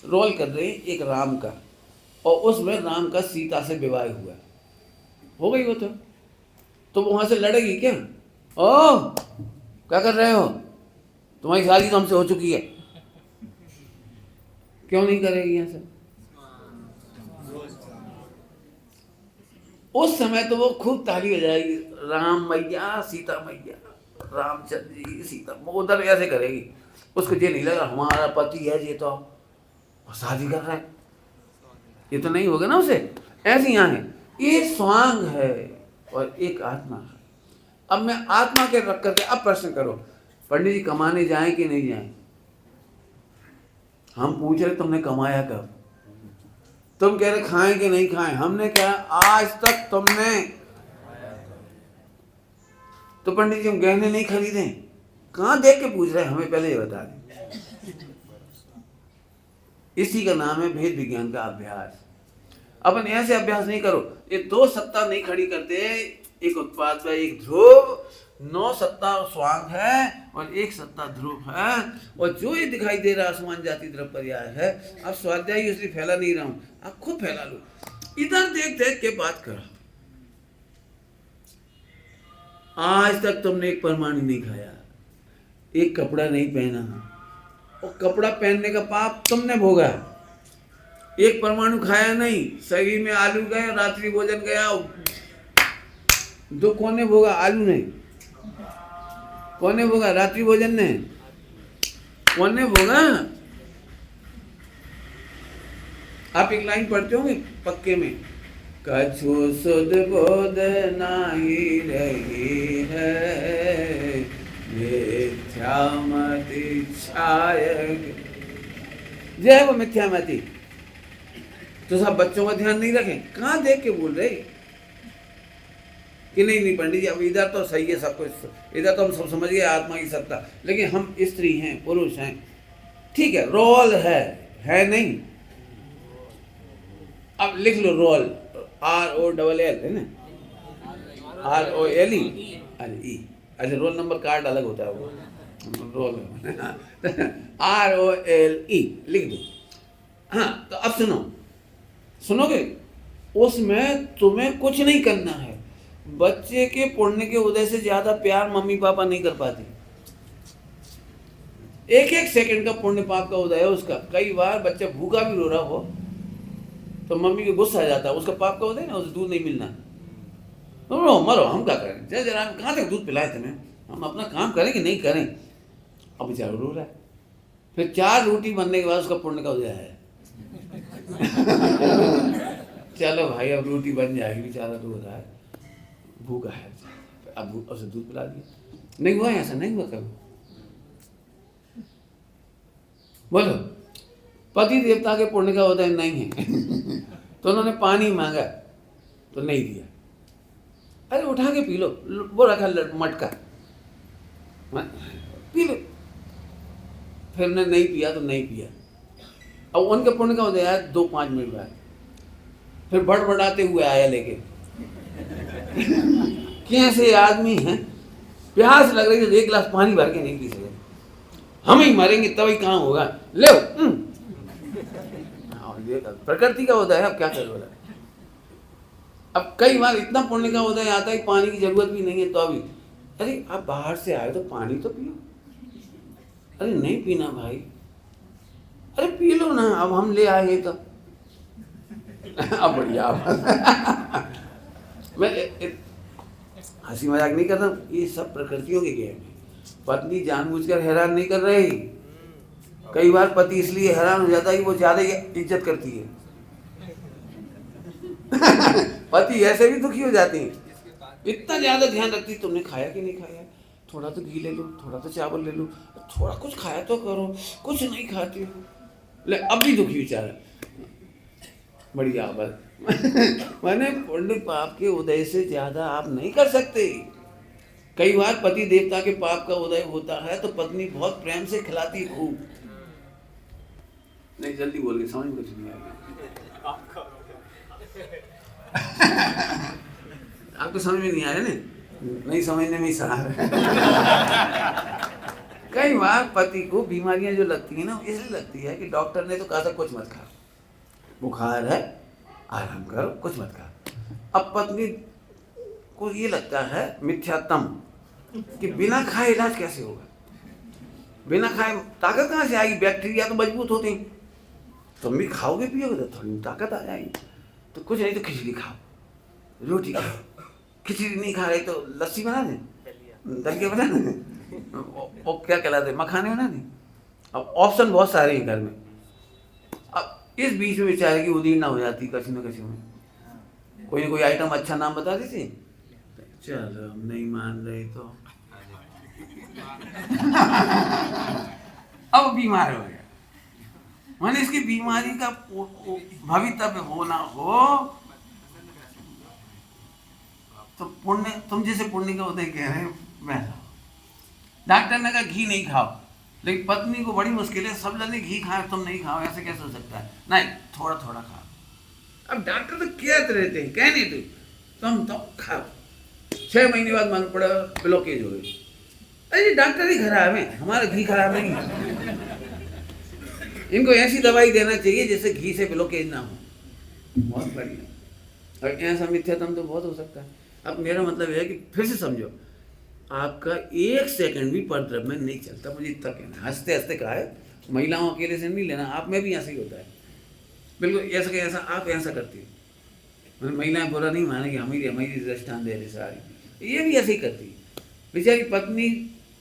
रोल कर रहे हैं एक राम का, और उसमें राम का सीता से विवाह हुआ, हो गई वो तो वहाँ से लड़ेगी क्या? ओ क्या कर रहे हो, तुम्हारी शादी तो हमसे हो चुकी है। क्यों नहीं करेगी यहाँ से? उस समय तो वो खूब ताली हो जाएगी, राम मैया सीता मैया, रामचंद्र जी सीता, वो उधर ऐसे करेगी। उसको ये नहीं लगा हमारा पति है ये तो शादी कर रहा है, ये तो नहीं होगा ना उसे। ऐसे यहाँ है, ये स्वांग है और एक आत्मा है। अब मैं आत्मा के रख करके अब प्रश्न करो, पंडित जी कमाने जाएं कि नहीं जाएं? हम पूछ रहे तुमने कमाया कब? तुम कह रहे खाएं कि नहीं खाएं? हमने क्या आज तक तुमने, तो पंडित जी हम गहने नहीं खरीदे? कहाँ देख के पूछ रहे हैं? हमें पहले ये बता दें। इसी का नाम है भेद विज्ञान का अभ्यास। अपन ऐसे अभ्यास नहीं करो, ये दो सत्ता नहीं खड़ी करते, एक उत्पाद है एक ध्रुव, 9 सत्ता स्वांग है और एक सत्ता ध्रुव है। और जो ये दिखाई दे रहा आसमान जाति द्रव पर्याय है, अब स्वाध्याय इसलिए फैला नहीं रहा हूं, आप खुद फैला लो, इधर देख देख के बात करो। आज तक तुमने एक परमाणु नहीं खाया, एक कपड़ा नहीं पहना, और कपड़ा पहनने का पाप तुमने भोगा। एक परमाणु खाया नहीं, शरीर में आलू गए, रात्रि भोजन गया, दो कौन भोगा? आलू ने। कौन भोगा? रात्रि भोजन ने। कौन भोगा? आप एक लाइन पढ़ते होंगे पक्के में, कछु सुध बोध नाही रही है, मिथ्यामति छाय, जो है वो मिथ्यामति। तो सब बच्चों का ध्यान नहीं रखें, कहाँ देख के बोल रहे कि नहीं पंडित जी अब इधर तो सही है सब कुछ, इधर तो हम सब समझ गए आत्मा की सत्ता, लेकिन हम स्त्री हैं पुरुष हैं, ठीक है रोल है नहीं। अब लिख लो रोल, ROLL है ना, ROLE, अच्छा रोल नंबर कार्ड अलग होता है वो, रोल ROLE लिख दो। हाँ तो अब सुनोगे, उसमें तुम्हें कुछ नहीं करना है। बच्चे के पुण्य के उदय से ज्यादा प्यार मम्मी पापा नहीं कर पाते। एक एक सेकंड का पुण्य पाप का उदय है उसका। कई बार बच्चा भूखा भी रो रहा हो तो मम्मी को गुस्सा आ जाता है, उसका पाप का उदय ना, उसे दूध नहीं मिलना, रो मरो, हम क्या करें, जरा कहाँ तक दूध पिलाए तुम्हें, हम अपना काम करें कि नहीं करें। अब बेचारा रो रहा है, फिर 4 रोटी बनने के बाद उसका पुण्य का उदय है। चलो भाई अब रोटी बन जाएगी, बेचारा रो रहा है, भूखा है, अब उसे दूध पिला दिया। नहीं हुआ, ऐसा नहीं हुआ कभी? बोलो, पति देवता के पुण्य का उदय नहीं है। तो उन्होंने पानी मांगा तो नहीं दिया, अरे उठा के पी लो, वो रखा मटका, पी लो। फिर ने नहीं पिया तो नहीं पिया। अब उनके पुण्य का उदय आया 2-5 मिनट बाद, फिर बड़बड़ाते हुए आया लेके। कैसे आदमी हैं, प्यास लग रही तो 1 गिलास पानी भर के नहीं पी सके, हम ही मरेंगे तभी काम होगा, ले ये प्रकृति का होता है। अब क्या कर बोला, अब कई बार इतना पुण्य का उदय आता है पानी की जरूरत भी नहीं है तो अभी, अरे आप बाहर से आए तो पानी तो पियो, अरे नहीं पीना भाई, अरे पी लो ना, अब हम ले आए तो अब बढ़िया मैं हंसी मजाक नहीं कर रहा हूँ, ये सब प्रकृतियों के गेम है। पत्नी जानबूझकर हैरान नहीं कर रही, कई बार पति इसलिए हैरान हो जाता है कि वो ज्यादा इज्जत करती है पति ऐसे भी दुखी हो जाती है, इतना ज्यादा ध्यान रखती है, तुमने खाया कि नहीं खाया, थोड़ा तो घी ले लो, थोड़ा तो चावल ले लो, थोड़ा कुछ खाया तो करो, कुछ नहीं खाती हो, ले अब भी दुखी बेचारा। बढ़िया बात मैंने पुण्य पाप के उदय से ज्यादा आप नहीं कर सकते। कई बार पति देवता के पाप का उदय होता है तो पत्नी बहुत प्रेम से खिलाती है खूब। नहीं जल्दी बोल के समझ में कुछ नहीं आएगा आपको समझ में नहीं आया ना, नहीं समझने में ही सहारा कई बार पति को बीमारियां जो लगती है ना इसलिए लगती है कि डॉक्टर ने तो कहा था कुछ मत खा, बुखार है आराम करो, कुछ मत खा। अब पत्नी को ये लगता है मिथ्यात्म कि बिना खाए इलाज कैसे होगा, बिना खाए ताकत कहाँ से आएगी, बैक्टीरिया तो मजबूत होते हैं, तुम भी खाओगे पियोगे तो थोड़ी ताकत आ जाएगी। तो कुछ नहीं तो खिचड़ी खाओ, रोटी खाओ, खिचड़ी नहीं खा रहे तो लस्सी बना दें, दलिया बना दें, वो क्या कहलाते मखाने बना दें। अब ऑप्शन बहुत सारे हैं घर में। अब इस बीच में बेचारे की उदीर्णा हो जाती कसी न कसी में, कोई ना कोई आइटम अच्छा नाम बता देते, चलो हम नहीं मान रहे तो अब बीमार हो गया। मैंने इसकी बीमारी का भवितव्य होना हो तो पुण्य, तुम जैसे पुण्य का उदय कह रहे हो वैसा। डॉक्टर ने कहा घी नहीं खाओ, लेकिन पत्नी को बड़ी मुश्किल है, सब जने घी खाए तुम नहीं खाओ, ऐसे कैसे हो सकता है, नहीं थोड़ा थोड़ा खाओ। अब डॉक्टर तो कहते रहते हैं, कहने दो तुम तो खाओ, 6 महीने बाद मालूम पड़ा ब्लॉकेज हो गई। अरे डॉक्टर ही खराब है, हमारा घी खराब नहीं है। इनको ऐसी दवाई देना चाहिए जिससे घी से ब्लॉकेज ना हो, बहुत बढ़िया। और ऐसा मिथ्यात्म तो बहुत हो सकता है। अब मेरा मतलब है कि फिर से समझो, आपका 1 सेकंड भी परद्रव्य में नहीं चलता, मुझे इतना कहना है। हंसते हंसते कहा है, महिलाओं अकेले से नहीं लेना, आप में भी ऐसा ही होता है, बिल्कुल ऐसा कि ऐसा आप ऐसा करती है। मतलब महिलाएं बुरा नहीं मानेगी, हमारी दृष्टान दे रही सारी, ये भी ऐसे ही करती है। बेचारी पत्नी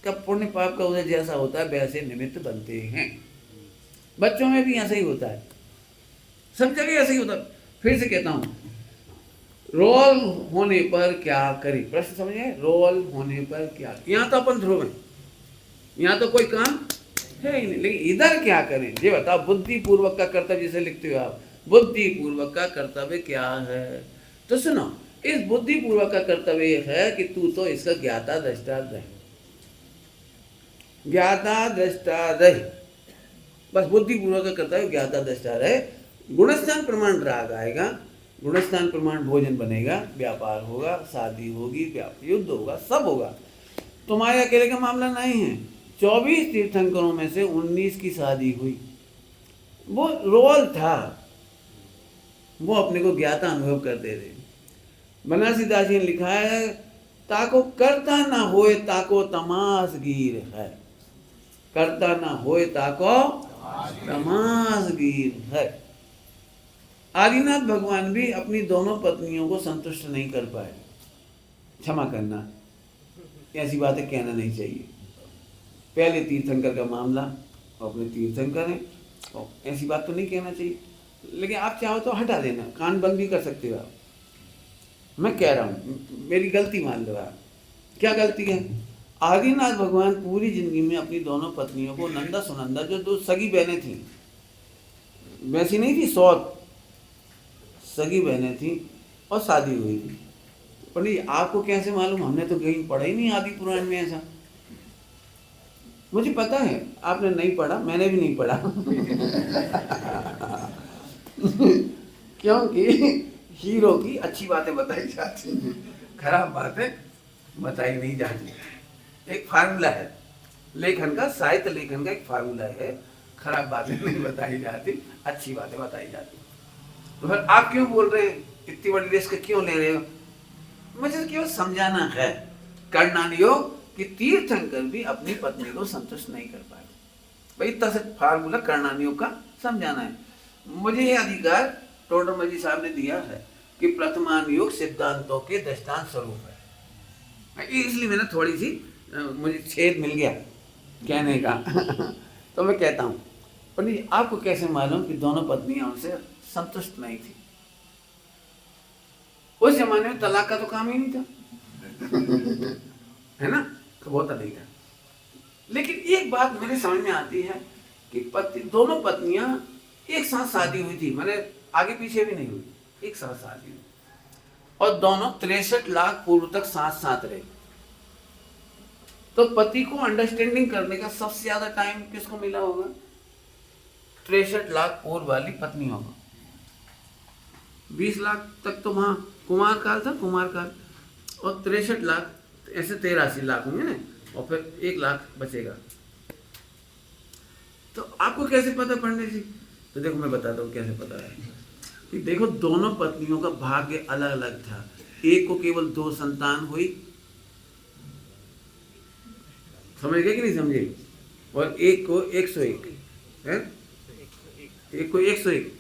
का पुण्य पाप का उदय जैसा होता है वैसे निमित्त बनते हैं। बच्चों में भी ऐसा ही होता है, सब जगह ऐसा ही होता है। फिर से कहता हूँ, रोल होने पर क्या करें, प्रश्न समझे, रोल होने पर क्या, यहाँ तो अपन ध्रुव हैं, यहाँ तो कोई काम है ही नहीं, लेकिन इधर क्या करें ये बताओ। बुद्धि पूर्वक का कर्तव्य जिसे लिखते हो आप, बुद्धि पूर्वक का कर्तव्य क्या है, तो सुनो, इस बुद्धि पूर्वक का कर्तव्य है कि तू तो इसका ज्ञाता दृष्टा रहे, ज्ञाता दृष्टा रहे, बस बुद्धि पूर्वक का कर्तव्य ज्ञाता दृष्टा रहे। गुणस्थान प्रमाण राग आएगा, गुणस्थान प्रमाण भोजन बनेगा, व्यापार होगा, शादी होगी, युद्ध होगा, सब होगा। तुम्हारे अकेले का मामला नहीं है, 24 तीर्थंकरों में से 19 की शादी हुई, वो रोल था, वो अपने को ज्ञाता अनुभव करते थे। बनारसी दास जी ने लिखा है, ताको करता ना होए ताको तमाशगीर है, करता ना होए ताको तमाशगीर है। आदिनाथ भगवान भी अपनी दोनों पत्नियों को संतुष्ट नहीं कर पाए, क्षमा करना, ऐसी बातें कहना नहीं चाहिए। पहले तीर्थंकर का मामला, अपने तीर्थंकर हैं, और ऐसी बात तो नहीं कहना चाहिए, लेकिन आप चाहो तो हटा देना, कान बंद भी कर सकते हो आप। मैं कह रहा हूँ, मेरी गलती मान लो आप। क्या गलती है? आदिनाथ भगवान पूरी जिंदगी में अपनी दोनों पत्नियों को, नंदा सुनंदा जो 2 सगी बहनें थीं, वैसी नहीं थी, 100 सगी बहनें थीं और शादी हुई थी। पंडित आपको कैसे मालूम? हमने तो कहीं पढ़ा ही नहीं आदि पुराण में ऐसा। मुझे पता है आपने नहीं पढ़ा, मैंने भी नहीं पढ़ा क्योंकि हीरो की अच्छी बातें बताई जाती हैं, खराब बातें बताई नहीं जाती। एक फार्मूला है लेखन का, साहित्य लेखन का एक फार्मूला है। खराब बातें नहीं बताई जाती, अच्छी बातें बताई जाती। तो फिर आप क्यों बोल रहे हैं, इतनी बड़ी रिस्क क्यों ले रहे हो? मुझे तो केवल समझाना है कर्णानियोग कि तीर्थंकर भी अपनी पत्नी को संतुष्ट नहीं कर पाए। भाई इतना से फार्मूला कर्णानियोग का समझाना है। मुझे ये अधिकार टोडरमल जी साहब ने दिया है कि प्रथमानुयोग सिद्धांतों के दृष्टांत स्वरूप है, इसलिए मैंने थोड़ी सी मुझे छेद मिल गया कहने का तो मैं कहता हूँ। पंडित आपको कैसे मालूम कि दोनों पत्नियां उनसे संतुष्ट नहीं थी? उस जमाने में तलाक का तो काम ही नहीं था है ना, तो बहुत नहीं था। लेकिन एक बात मेरे समझ में आती है कि दोनों पत्नियां एक साथ शादी हुई थी, मैंने आगे पीछे भी नहीं हुई, एक साथ शादी हुई और दोनों 63 लाख पूर्व तक साथ साथ रहे। तो पति को अंडरस्टैंडिंग करने का सबसे ज्यादा टाइम किसको मिला होगा? 63 लाख पूर्व वाली पत्नी होगा। 20 लाख तक तो वहां कुमार काल था, कुमार काल, और 63 लाख ऐसे 83 लाख होंगे ना, और फिर 1 लाख बचेगा। तो आपको कैसे पता पंडित जी? तो देखो मैं बताता हूँ कैसे पता है कि देखो दोनों पत्नियों का भाग्य अलग अलग था। एक को केवल 2 संतान हुई, समझ गए कि नहीं समझे, और एक को 101 है, एक को 101।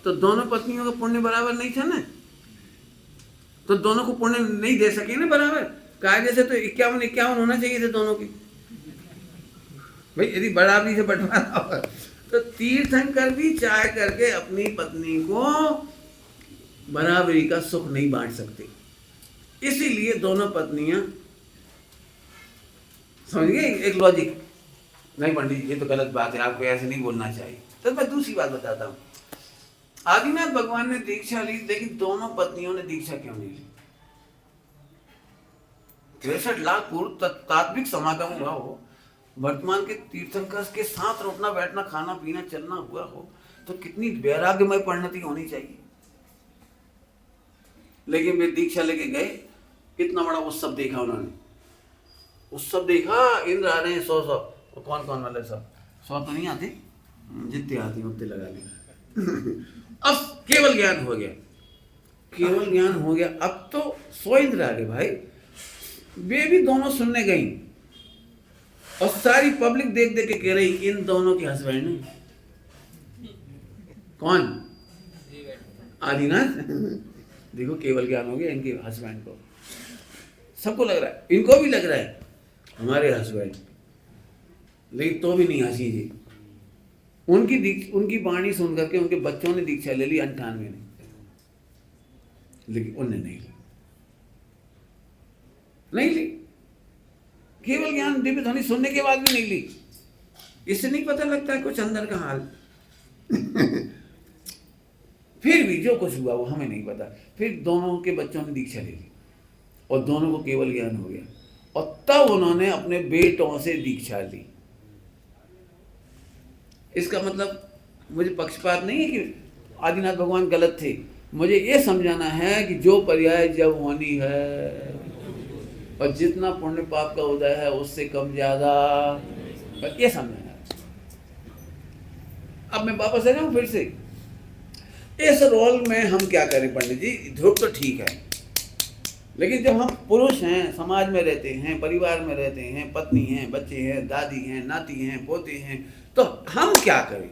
तो दोनों पत्नियों का पुण्य बराबर नहीं था ना, तो दोनों को पुण्य नहीं दे सके ना बराबर। कायदे से तो 51-51 होना चाहिए थे दोनों की। भाई यदि बराबरी से बंटवाना होगा तो तीर्थंकर भी चाह करके अपनी पत्नी को बराबरी का सुख नहीं बांट सकते। इसीलिए दोनों पत्नियां, समझ गए एक लॉजिक? नहीं पंडित जी ये तो गलत बात है, आपको ऐसे नहीं बोलना चाहिए। तो मैं दूसरी बात बताता हूँ। आदिनाथ भगवान ने दीक्षा ली, लेकिन दोनों पत्नियों ने दीक्षा क्यों नहीं ली? 63 लाख पूर्व तात्विक समागम हुआ हो, वर्तमान के तीर्थंकर के साथ उठना बैठना खाना पीना चलना हुआ हो, तो कितनी वैराग्यमय परिणति होनी चाहिए। लेकिन वे दीक्षा लेके गए, इतना बड़ा उत्सव देखा उन्होंने, उत्सव देखा, इंद्र आ रहे हैं 100 कौन कौन वाले सब 100 तो नहीं आते, जितने आते हैं उतने लगा लिया अब केवल ज्ञान हो गया, केवल ज्ञान हो गया। अब तो 100 इंद्र आ गए भाई। वे भी दोनों सुनने गई और सारी पब्लिक देख देख के कह रही इन दोनों के हस्बैंड हैं। कौन? आदिनाथ देखो केवल ज्ञान हो गया इनके हस्बैंड को, सबको लग रहा है, इनको भी लग रहा है हमारे हस्बैंड, लेकिन तो भी नहीं हंसी जी। उनकी वाणी सुन करके उनके बच्चों ने दीक्षा ले ली 98 में, लेकिन उनने नहीं ली। केवल ज्ञान दिव्य ध्वनि सुनने के बाद भी नहीं ली। इससे नहीं पता लगता है कुछ अंदर का हाल फिर भी जो कुछ हुआ वो हमें नहीं पता। फिर दोनों के बच्चों ने दीक्षा ले ली और दोनों को केवल ज्ञान हो गया, और तब उन्होंने अपने बेटों से दीक्षा ली। इसका मतलब मुझे पक्षपात नहीं है कि आदिनाथ भगवान गलत थे, मुझे ये समझाना है कि जो पर्याय जब होनी है और जितना पुण्य पाप का उदय है उससे कम ज्यादा, ये समझना है। अब मैं वापस आ जाऊं फिर से, इस रोल में हम क्या करें पंडित जी? ध्रुव तो ठीक है, लेकिन जब हम पुरुष हैं, समाज में रहते हैं, परिवार में रहते हैं, पत्नी हैं, बच्चे हैं, दादी हैं, नाती हैं, पोते हैं, तो हम क्या करें?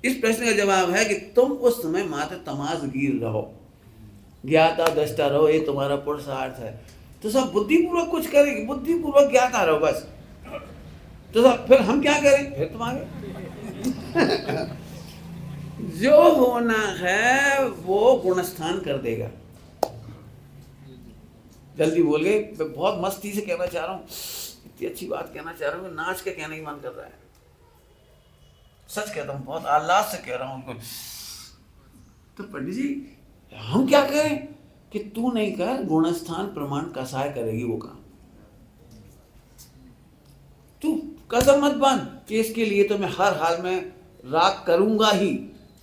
इस प्रश्न का जवाब है कि तुम उस समय मात्र तमाशगीर रहो, ज्ञाता दृष्टा रहो, ये तुम्हारा पुरुषार्थ है। तो सब बुद्धिपूर्वक कुछ करेंगे, बुद्धिपूर्वक ज्ञाता रहो बस। तो सब फिर हम क्या करें? फिर तुम्हारे जो होना है वो गुणस्थान कर देगा। जल्दी बोल गए, मैं बहुत मस्ती से कहना चाह रहा हूँ, इतनी अच्छी बात कहना चाह रहा हूँ, नाच के कहने की मन कर रहा है। सच कहता हूँ, बहुत आह्लाद से कह रहा हूँ उनको। तो पंडित जी हम क्या करें कि तू नहीं कर, गुणस्थान प्रमाण कसाय करेगी वो काम। तू कसम मत बांध कि इसके लिए तो मैं हर हाल में राग करूंगा ही,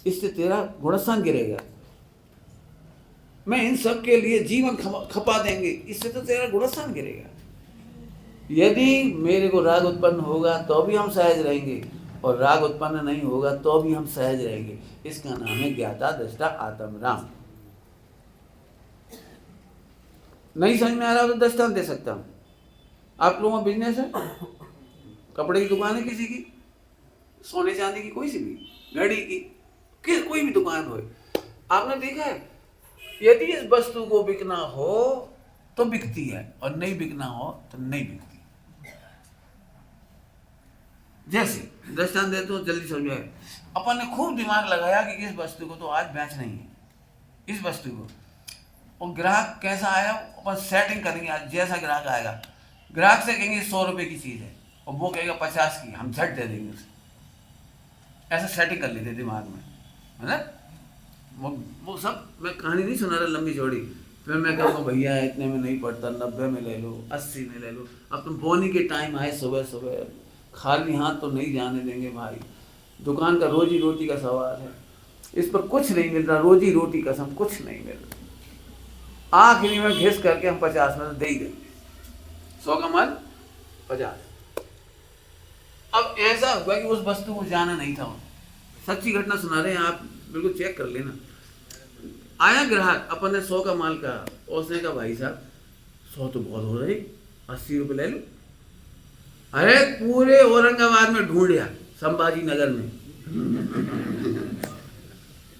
इससे तेरा गुणस्थान गिरेगा। मैं इन सब के लिए जीवन खपा देंगे, इससे तो तेरा गुणस्थान गिरेगा। यदि मेरे को राग उत्पन्न होगा तो भी हम सहज रहेंगे, और राग उत्पन्न नहीं होगा तो भी हम सहज रहेंगे। इसका नाम है ज्ञाता दृष्टा आत्म राम। नहीं समझ में आ रहा हो तो दृष्टांत दे सकता हूँ। आप लोगों का बिजनेस है, कपड़े की दुकान है किसी की, सोने चांदी की कोई सी भी, घड़ी की, कोई भी दुकान हो, आपने देखा है यदि इस वस्तु को बिकना हो तो बिकती है और नहीं बिकना हो तो नहीं बिकती। जैसे दृष्टांत देते हो जल्दी समझ आए। अपन ने खूब दिमाग लगाया कि इस वस्तु को तो आज बेचना ही है, इस वस्तु को, और ग्राहक कैसा आया अपन सेटिंग करेंगे। आज जैसा ग्राहक आएगा, ग्राहक से कहेंगे 100 रुपये की चीज़ है और वो कहेगा 50 की, हम झट दे देंगे उसे। ऐसा सेटिंग कर लेते दिमाग में, है ना। वो सब मैं कहानी नहीं सुना रहा लंबी चौड़ी। फिर मैं कहूँगा भैया इतने में नहीं पड़ता, 90 में ले लो, 80 में ले लो। अब तुम बोनी के टाइम आए सुबह सुबह, खाली हाथ तो नहीं जाने देंगे भाई। दुकान का रोजी रोटी का सवाल है, इस पर कुछ नहीं मिल रहा, रोजी रोटी कसम कुछ नहीं मिल रहा। आखिरी में घिस करके हम 50 में दे ही देंगे, 100 का माल 50। अब ऐसा हुआ कि उस वस्तु को जाना नहीं था। सच्ची घटना सुना रहे हैं, आप बिल्कुल चेक कर लेना। आया ग्राहक, अपन ने 100 का माल कहा, और उसने कहा भाई साहब 100 तो बहुत हो रही, 80 रुपये ले लो। अरे पूरे औरंगाबाद में ढूंढिया, संभाजी नगर में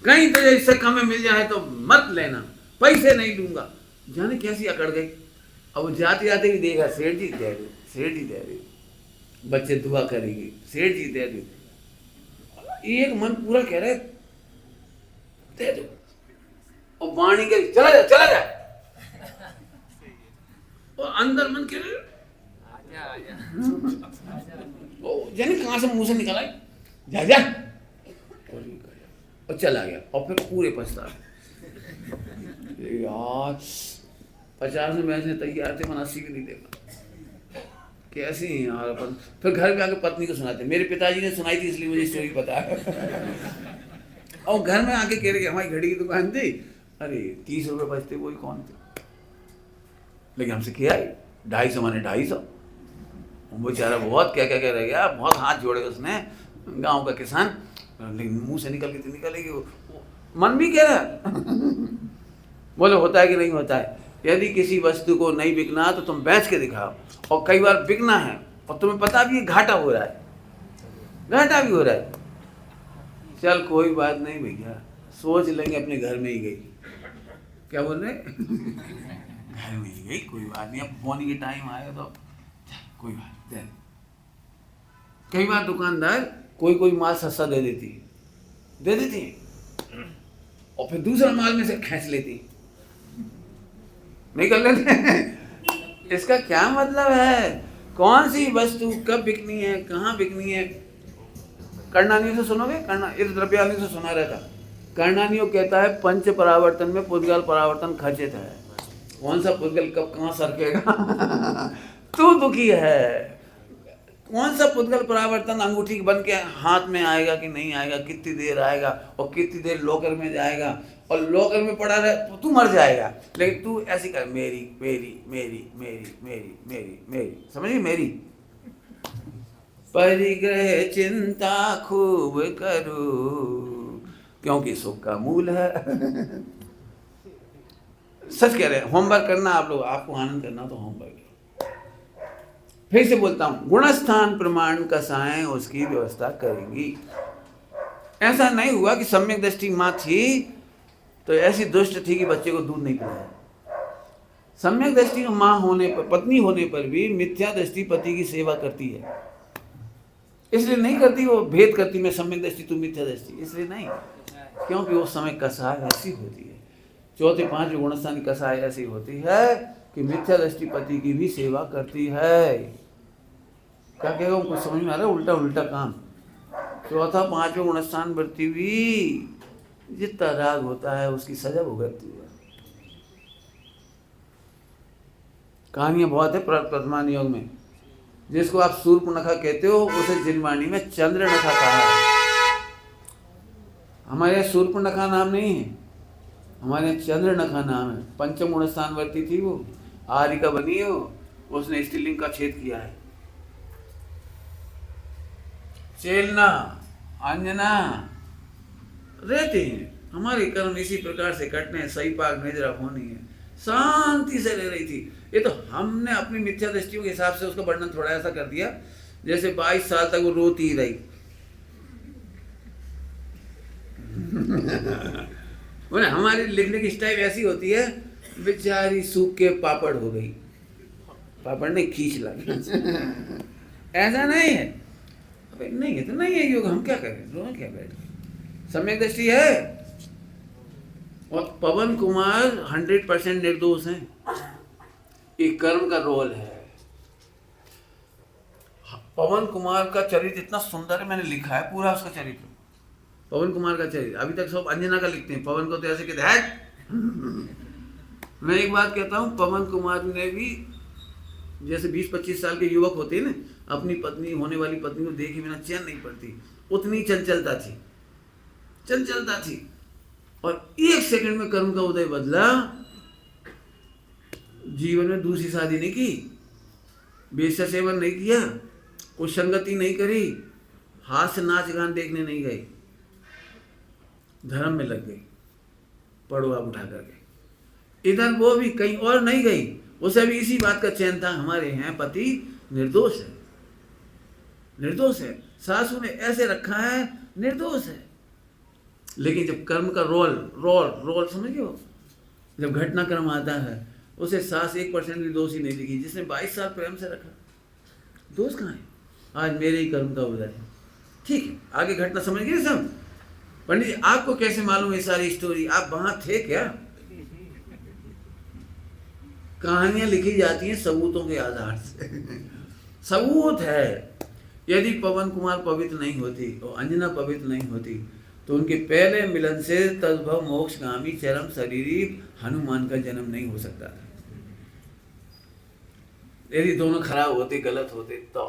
कहीं तो इससे कम में मिल जाए तो मत लेना, पैसे नहीं दूंगा। जाने कैसी अकड़ गई। अब वो जाते जाते भी देखा, सेठ जी दे रहे, सेठ जी दे रहे, बच्चे दुआ करेंगे, सेठ जी दे दे। एक मन पूरा कह रहे दे दो, और वाणी के चला जा चला जा, और अंदर मन कह रहे जाने कहां से मुंह से निकला जा जा, और चला गया। और फिर पूरे पछता यार 50 में बेचने तैयार थे, 80 भी नहीं देगा, कैसी यार अपन। फिर घर में आके पत्नी को सुनाते, मेरे पिताजी ने सुनाई थी इसलिए मुझे स्टोरी पता है। और घर में आके कह रहे हमारी घड़ी की दुकान थी, अरे 30 रुपये बचते, वही कौन थे, लेकिन हमसे किया 250 माने 250। वो बेचारा बहुत क्या क्या कह रह गया, बहुत हाथ जोड़े उसने, गांव का किसान, लेकिन मुंह से निकल के तो निकलेगी, वो मन भी कह रहा। बोले होता है कि नहीं होता है। यदि किसी वस्तु को नहीं बिकना तो तुम बेच के दिखाओ, और कई बार बिकना है और तुम्हें पता भी है घाटा हो रहा है, घाटा भी हो रहा है, चल कोई बात नहीं भैया, सोच लेंगे, अपने घर में ही गई। क्या बोल रहे घर में ही गई, कोई बात नहीं, अब बोनी के टाइम आया तो कोई बात नहीं। कई बार दुकानदार कोई माल सस्ता दे देती और फिर दूसरा माल में से खींच लेती, नहीं कर लेते। इसका क्या मतलब है, कौन सी वस्तु कब बिकनी है, कहाँ बिकनी है। कर्णानियों से सुनोगे, इस द्रव्यालय से सुना रहता। कर्णानियों कहता है पंच परावर्तन में पुद्गल परावर्तन खचित है। कौन सा पुद्गल कब कहाँ सरकेगा तू दुखी है। कौन सा पुद्गल परावर्तन अंगूठी बन के हाथ में आएगा कि नहीं आएगा, कितनी देर आएगा, और कितनी देर लॉकर में जाएगा, और लॉकर में पड़ा रहे तो तू मर जाएगा। लेकिन तू ऐसी कर, मेरी मेरी मेरी मेरी मेरी मेरी मेरी, समझिए, मेरी परिग्रह चिंता खूब करूं, क्योंकि सुख का मूल है। सच कह रहे हैं, होमवर्क करना आप लोग, आपको आनंद करना तो होमवर्क। फिर से बोलता हूं, गुणस्थान प्रमाण कसाएं उसकी व्यवस्था करेंगी। ऐसा नहीं हुआ कि सम्यक दृष्टि माँ थी तो ऐसी दुष्ट थी कि बच्चे को दूध नहीं पिलाया। सम्यक दृष्टि माँ होने पर, पत्नी होने पर भी मिथ्या दृष्टि पति की सेवा करती है। इसलिए नहीं करती वो भेद करती, मैं सम्यक दृष्टि तू मिथ्या दृष्टि, इसलिए नहीं, क्योंकि उस समय कसाय ऐसी होती है, चौथे पांच गुणस्थान की कसाय ऐसी होती है कि मिथ्या दृष्टि पति की भी सेवा करती है। क्या कहेगा उनको समझ में आ रहा है, उल्टा उल्टा काम। चौथा पांचवें गुणस्थान बढ़ती हुई जितना राग होता है उसकी सजा भुगतती है। कहानियां बहुत है प्रथमान योग में। जिसको आप सूर्पनखा कहते हो उसे जिनवाणी में चंद्रनखा कहा है। हमारे यहाँ सूर्पनखा नाम नहीं है, हमारे यहाँ चंद्रनखा नाम है। पंचम गुणस्थान वर्ती थी वो, आर्य का बनी हो, उसने स्त्रीलिंग का छेद किया है। चेलना, अंजना रहते हैं। हमारे कर्म इसी प्रकार से कटने हैं। सही पाक नजरा होनी है, शांति से रह रही थी। ये तो हमने अपनी मिथ्या दृष्टियों के हिसाब से उसका वर्णन थोड़ा ऐसा कर दिया, जैसे 22 साल तक वो रोती ही रही। हमारी लिखने की स्टाइल ऐसी होती है, बेचारी सूख के पापड़ हो गई, पापड़ ने खींच लगी। ऐसा नहीं है, नहीं है तो नहीं है योग, हम क्या करें, रोना क्या बैठ के। सम्यक दृष्टि है। और पवन कुमार 100% निर्दोष हैं। एक कर्म का रोल है। पवन कुमार का चरित्र इतना सुंदर है, मैंने लिखा है पूरा उसका चरित्र, पवन कुमार का चरित्र। अभी तक सब अंजना का लिखते हैं, पवन को तो ऐसे कहते हैं। मैं एक बात कहता हूँ, पवन कुमार ने भी जैसे 20-25 साल के युवक होते हैं ना, अपनी पत्नी, होने वाली पत्नी को देखे बिना चैन नहीं पड़ती, उतनी चंचलता थी, चंचलता थी। और 1 सेकंड में कर्म का उदय बदला। जीवन में दूसरी शादी नहीं की, वेश्या सेवन नहीं किया, कोई संगति नहीं करी, हाथ से नाच गान देखने नहीं गई, धर्म में लग गई, पड़ुआ उठा करके। इधर वो भी कहीं और नहीं गई, उसे भी इसी बात का चैन था, हमारे हैं पति निर्दोष है, निर्दोष है, सासू ने ऐसे रखा है, निर्दोष है। लेकिन जब कर्म का रोल रोल रोल समझिए, जब घटनाक्रम आता है, उसे सास 1% भी दोषी नहीं दिखी, जिसने 22 साल प्रेम से रखा। दोष कहाँ है? आज मेरे ही कर्म का उदय है। ठीक है, आगे घटना समझ गए सब? पंडित जी आपको कैसे मालूम है सारी स्टोरी? आप वहां थे क्या? कहानियां लिखी जाती हैं सबूतों के आधार से। सबूत है। यदि पवन कुमार पवित्र नहीं होती और अंजना पवित्र नहीं होती, तो उनके पहले मिलन से तद्भव मोक्षगामी चरम शरीरी हनुमान का जन्म नहीं हो सकता था। यदि दोनों खराब होते, गलत होते तो।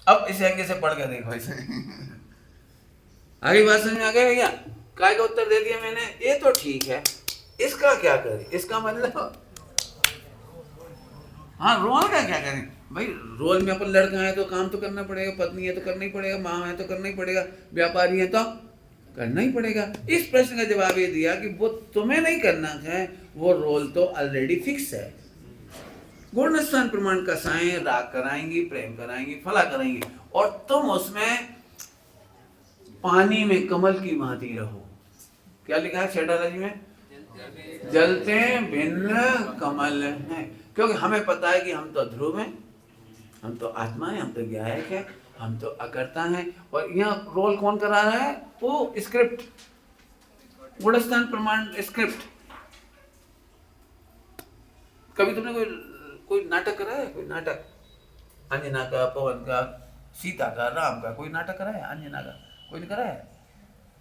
अब इसे आगे से पढ़ कर देखो इसे। आगे बात समझ में आ गया भैया? काय का उत्तर दे दिया मैंने, ये तो ठीक है, इसका क्या करें? इसका मतलब हाँ, रोल का क्या करें भाई? रोल में अपन लड़का है तो काम तो करना पड़ेगा, पत्नी है तो करना ही पड़ेगा, माँ है तो करना ही पड़ेगा, व्यापारी है तो करना ही पड़ेगा। इस प्रश्न का जवाब ये दिया कि वो तुम्हें नहीं करना है, वो रोल तो ऑलरेडी फिक्स है। गुण स्थान प्रमाण कसाएं, राग कराएंगी, प्रेम कराएंगी, फला कराएंगी, और तुम उसमें पानी में कमल की भांति रहो। क्या लिखा है शेटाला जी में? जलते भिन्न कमल हैं। क्योंकि हमें पता है कि हम तो ध्रुव हैं, हम तो आत्मा है, हम तो ज्ञायक है, हम तो अकर्ता हैं। और यहाँ रोल कौन करा रहा है? वो स्क्रिप्ट, गुणस्थान प्रमाण स्क्रिप्ट। कभी तुमने कोई नाटक करा है? कोई नाटक अंजना का, पवन का, सीता का, राम का कोई नाटक करा है? अंजना का कोई नहीं करा है?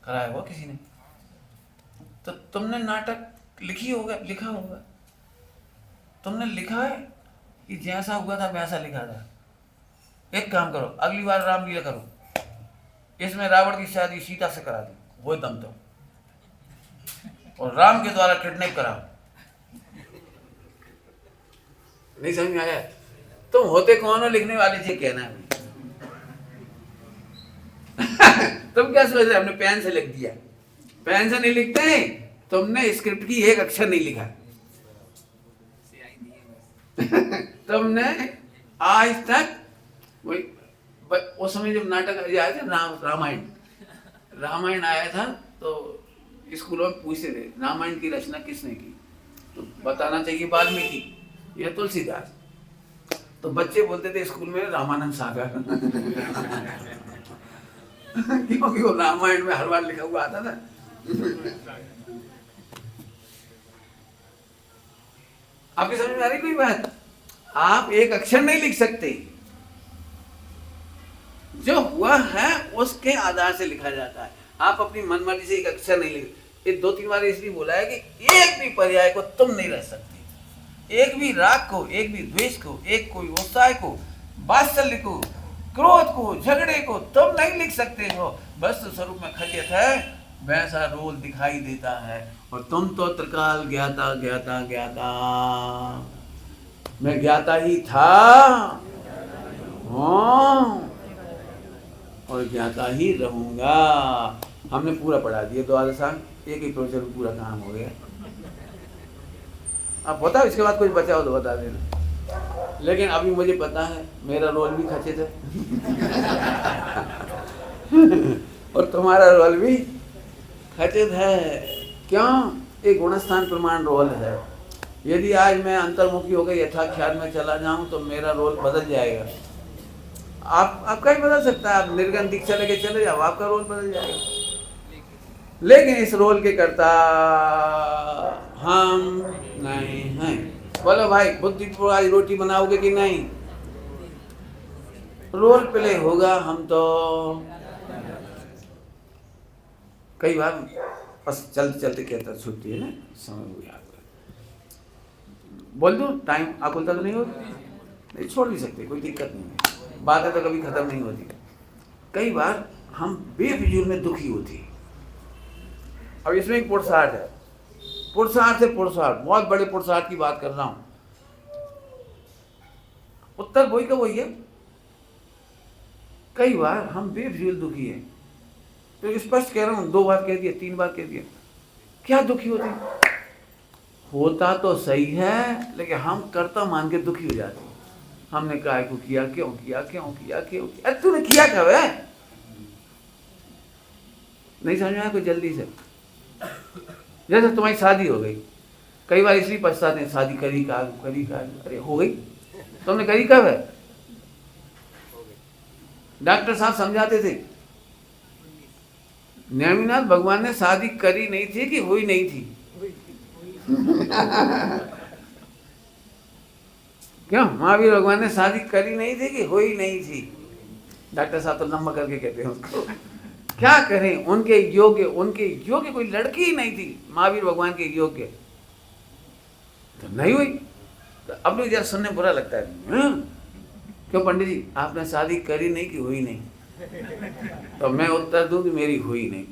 कराया हुआ किसी ने? तो तुमने नाटक लिखा होगा। तुमने लिखा है कि जैसा हुआ था वैसा लिखा था। एक काम करो, अगली बार रामलीला करो, इसमें रावण की शादी सीता से करा दो, वो दम दो, और राम के द्वारा किडनैप कराओ। नहीं समझ में आया? तुम होते कौन हो लिखने वाले? जी कहना है। तुम क्या सोच रहे? हमने पेन से लिख दिया? पेन से नहीं लिखते, तुमने स्क्रिप्ट की एक अक्षर नहीं लिखा। तुमने आज तक वही, उस समय जब नाटक आया था, रामायण आया था, तो स्कूलों में पूछते थे रामायण की रचना किसने की, तो बताना चाहिए वाल्मीकि या तुलसीदास। तो बच्चे बोलते थे स्कूल में रामानंद सागर। क्योंकि वो रामायण में हर बार लिखा हुआ आता था। आपकी समझ में आ रही कोई बात? आप एक अक्षर नहीं लिख सकते, जो हुआ है उसके आधार से लिखा जाता है। आप अपनी मनमर्जी से एक अक्षर नहीं लिख। ये 2-3 बार इसलिए बोला है कि एक भी पर्याय को तुम नहीं रह सकते, एक भी राग को, एक भी द्वेष को, एक कोई उत्साह को, वात्सल्य को, क्रोध को, झगड़े को तुम नहीं लिख सकते हो। वस्तु स्वरूप में खचित है वैसा रोल दिखाई देता है। और तुम तो त्रिकाल ज्ञाता ज्ञाता ज्ञाता, मैं ज्ञाता ही था, हूँ और ज्ञाता ही रहूँगा। हमने पूरा पढ़ा दिया द्वादशांग, एक ही प्रवचन में पूरा काम हो गया। अब बताओ इसके बाद कुछ बचा हो तो बता देना। लेकिन अभी मुझे पता है मेरा रोल भी खचित है और तुम्हारा रोल भी खचित है। क्यों? एक गुणस्थान प्रमाण रोल है। यदि आज मैं अंतर्मुखी होकर यथाख्यात में चला जाऊं तो मेरा रोल बदल जाएगा। आपका ही बदल सकता है। आप निर्गन दीक्षा लेके चले जाओ, आपका रोल बदल जाएगा। लेकिन इस रोल के कर्ता हम नहीं हैं। बोलो भाई, बुद्धिपूर्वक आज रोटी बनाओगे कि नहीं? रोल प्ले होगा। हम तो कई बार बस चलते चलते कहता छुट्टी है ना, समय हो गया, बोल दूं टाइम आकुलता तो नहीं होती? नहीं, छोड़ भी सकते, कोई दिक्कत नहीं है। बातें तो कभी खत्म नहीं होती। कई बार हम बेफिजूल में दुखी होती। अब इसमें एक पुरुषार्थ है, पुरुषार्थ है, पुरुषार्थ, बहुत बड़े पुरुषार्थ की बात कर रहा हूं। उत्तर वही का वही है। कई बार हम बेफिजूल दुखी हैं, तो स्पष्ट कह रहा हूं, 2 बार कह दिया, 3 बार कह दिया, क्या दुखी होते? होता तो सही है, लेकिन हम कर्ता मान के दुखी हो जाते हैं। हमने काय को किया, क्यों किया, क्यों किया, क्यों किया? अरे तूने किया कब है? नहीं समझ में आया कोई जल्दी से? जैसे तुम्हारी शादी हो गई, कई बार इसलिए पछताते हैं, शादी करी का, करी का, अरे हो गई, तुमने करी कब है? डॉक्टर साहब समझाते थे, नेमिनाथ भगवान ने शादी करी नहीं थी कि हुई नहीं थी? क्यों? महावीर भगवान ने शादी करी नहीं थी कि हुई नहीं थी? डॉक्टर साहब तो लंबा करके कहते हैं उसको। क्या करें, उनके योग्य कोई लड़की ही नहीं थी महावीर भगवान के योग्य, तो नहीं हुई। तो अब लोग जरा सुनने बुरा लगता है, क्यों पंडित जी आपने शादी करी नहीं कि हुई नहीं? तो मैं उत्तर दूं कि मेरी हुई नहीं।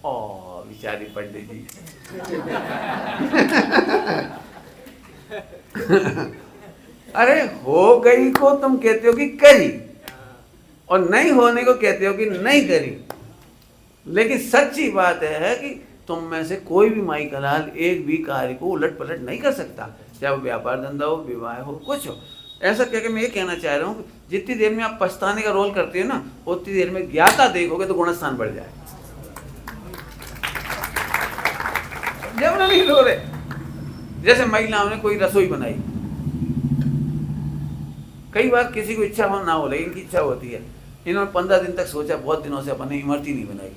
ओ बेचारी पंडित जी। अरे हो गई को तुम कहते हो कि करी, और नहीं होने को कहते हो कि नहीं करी। लेकिन सच्ची बात है कि तुम में से कोई भी माई कलाल एक भी कार्य को उलट पलट नहीं कर सकता, चाहे वो व्यापार धंधा हो, विवाह हो, कुछ हो। ऐसा कह के मैं ये कहना चाह रहा हूँ, जितनी देर में आप पछताने का रोल करते हो ना, उतनी देर में ज्ञाता देखोगे तो गुणस्थान बढ़ जाए। जब ना नहीं रो रहे। जैसे महिलाओं ने कोई रसोई बनाई, कई बार किसी को इच्छा हो ना हो, लेकिन इनकी इच्छा होती है। इन्होंने 15 दिन तक सोचा, बहुत दिनों से अपने इमरती नहीं बनाई,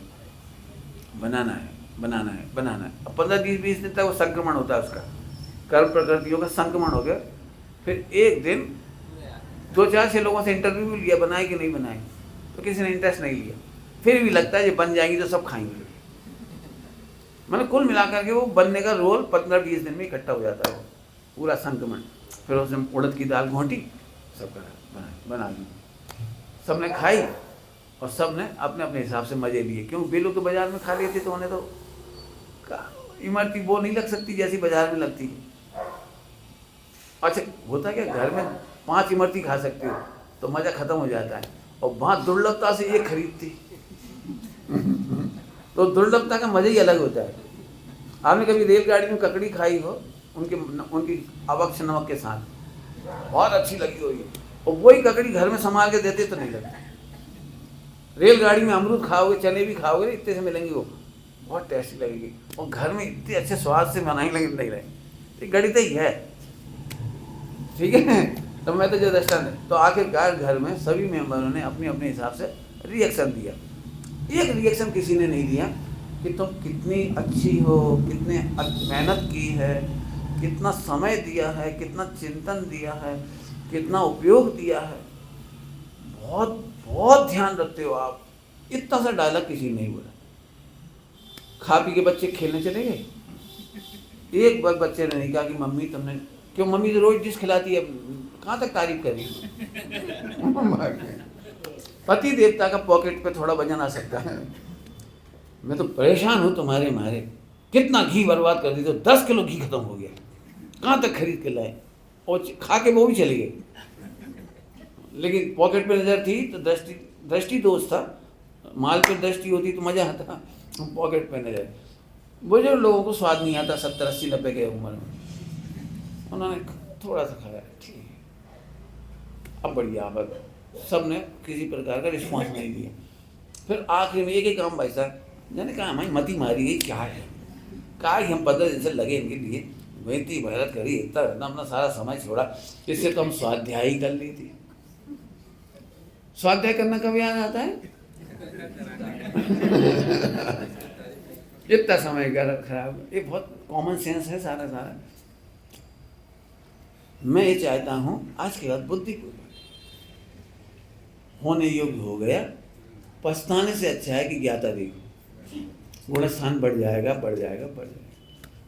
बनाना है, बनाना है, बनाना है। अब 15-20 दिन तक वो संक्रमण होता है, उसका कर्म प्रकृतियों का संक्रमण हो गया। फिर एक दिन 2-4-6 लोगों से इंटरव्यू भी लिया, बनाए कि नहीं बनाए, तो किसी ने इंटरेस्ट नहीं लिया। फिर भी लगता है ये बन जाएंगी तो सब खाएंगे। मतलब कुल मिलाकर के वो बनने का रोल 15-20 दिन में इकट्ठा हो जाता है, पूरा संक्रमण। फिर उसने उड़द की दाल घोंटी, सब बना दी, सबने खाई और सबने अपने अपने हिसाब से मजे लिए। क्यों? वे लोग तो बाजार में खा लिए थे, तो उन्हें तो इमरती वो नहीं लग सकती जैसी बाजार में लगती है। अच्छा होता क्या, घर में 5 इमरती खा सकते हो तो मजा खत्म हो जाता है, और वहां दुर्लभता से एक खरीदती तो दुर्लभता का मजा ही अलग होता है। आपने कभी रेलगाड़ी में ककड़ी खाई हो उनकी अवक्ष नमक के साथ, बहुत अच्छी लगी होगी, और वही ककड़ी घर में संभाल के देते तो नहीं लगती। रेलगाड़ी में अमरूद खाओगे, चने भी खाओगे, इतने से मिलेंगे, वो बहुत टेस्टी लगेगी, और घर में इतने अच्छे स्वाद से बनाई लगे नहीं रहे। गणित ही है, ठीक है। तो मैं तो जो दृष्टांत है, तो आखिरकार घर में सभी मेंबरों ने अपने अपने हिसाब से रिएक्शन दिया। एक रिएक्शन किसी ने नहीं दिया कि तुम कितनी अच्छी हो, कितने मेहनत की है, कितना समय दिया है, कितना चिंतन दिया है, कितना उपयोग दिया है, बहुत बहुत ध्यान रखते हो आप। इतना सा डायलॉग किसी ने नहीं बोला। खा पी के बच्चे खेलने चले गए, एक बार बच्चे ने नहीं कहा कि मम्मी तुमने, क्यों मम्मी तो रोज डिश खिलाती है, कहाँ तक तारीफ करी। पति देवता का पॉकेट पे थोड़ा वजन आ सकता है। मैं तो परेशान हूँ तुम्हारे मारे, कितना घी बर्बाद कर दी, तो 10 किलो घी खत्म हो गया, कहाँ तक खरीद के लाए। और खा के वो भी चली गई, लेकिन पॉकेट पे नज़र थी तो दृष्टि दृष्टि दोष था, माल पे दृष्टि होती तो मज़ा आता, पॉकेट पे नज़र। बुजुर्ग लोगों को स्वाद नहीं आता 70 80 90 के उम्र में, उन्होंने थोड़ा सा खाया, ठीक है, अब बढ़िया, अब सब ने किसी प्रकार का रिस्पॉन्स नहीं दिया। फिर आखिर में एक ही काम भाई साहब, मैंने कहा हमारी मती मारी गई क्या है, कहा कि हम 15 दिन से लगे इनके लिए, मेहनती मेहनत करी, इतना अपना सारा समय छोड़ा, इससे तो हम स्वाध्याय ही कर ली थी। स्वाध्याय करना कब याद आता है? इतना समय खराब, ये बहुत कॉमन सेंस है सारा। मैं ये चाहता हूँ आज के बाद बुद्धिपूर्वक होने योग्य हो गया, पछताने से अच्छा है कि ज्ञाता देखो, गुणस्थान बढ़ जाएगा।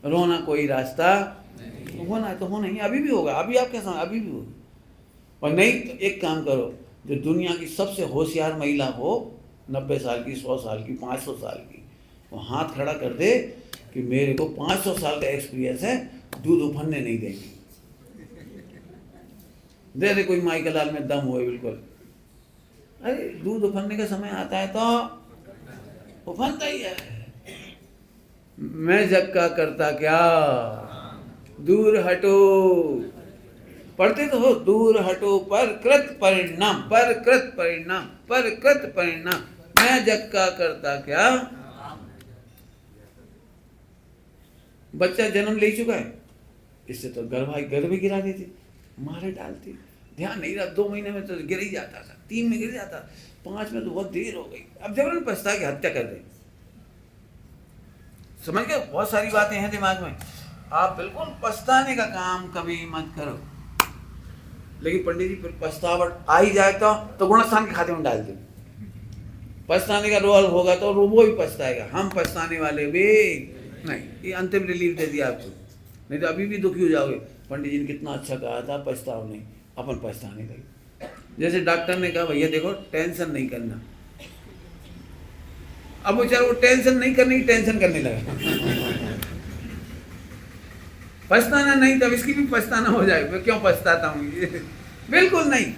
रोना कोई रास्ता नहीं, होना है तो होना ही, अभी भी होगा, अभी आपके सामने अभी भी होगा। और नहीं तो एक काम करो, जो दुनिया की सबसे होशियार महिला हो, 90 साल की, 100 साल की, 500 साल की, वो हाथ खड़ा कर दे कि मेरे को 500 साल का एक्सपीरियंस है, दूध उफनने नहीं देंगे। दे दे कोई माई का लाल में दम हुए बिल्कुल, अरे दूध उफनने का समय आता है तो उफनता ही है। मैं जग का करता क्या, दूर हटो, पढ़ते तो हो, दूर हटो पर कृत परिणाम, मैं जग का करता क्या। बच्चा जन्म ले चुका है, इससे तो गर्भ ही गिरा देती, मारे डालती, ध्यान नहीं रहा, 2 महीने में तो गिर ही जाता था, 3 में गिर जाता, 5 में तो बहुत देर हो गई, अब जबरन पछता के हत्या कर दे। समझ गए, बहुत सारी बातें हैं दिमाग में, आप बिल्कुल पछताने का काम कभी मत करो। लेकिन पंडित जी फिर पछतावट आ ही जाए तो गुणस्थान के खाते में डाल दो, पछताने का रोल होगा तो वो भी पछताएगा, हम पछताने वाले भी नहीं। ये अंतिम रिलीफ दे दिया आपको, नहीं तो अभी भी दुखी हो जाओगे, पंडित जी ने कितना अच्छा कहा था, पछताओ नहीं, अपन पछताने लगे। जैसे डॉक्टर ने कहा भैया देखो टेंशन नहीं करना, अब बेचारा वो टेंशन नहीं करने की टेंशन करने लगा। पछताना नहीं, तब इसकी भी पछताना हो जाए, मैं क्यों पछताता हूँ, ये बिल्कुल नहीं।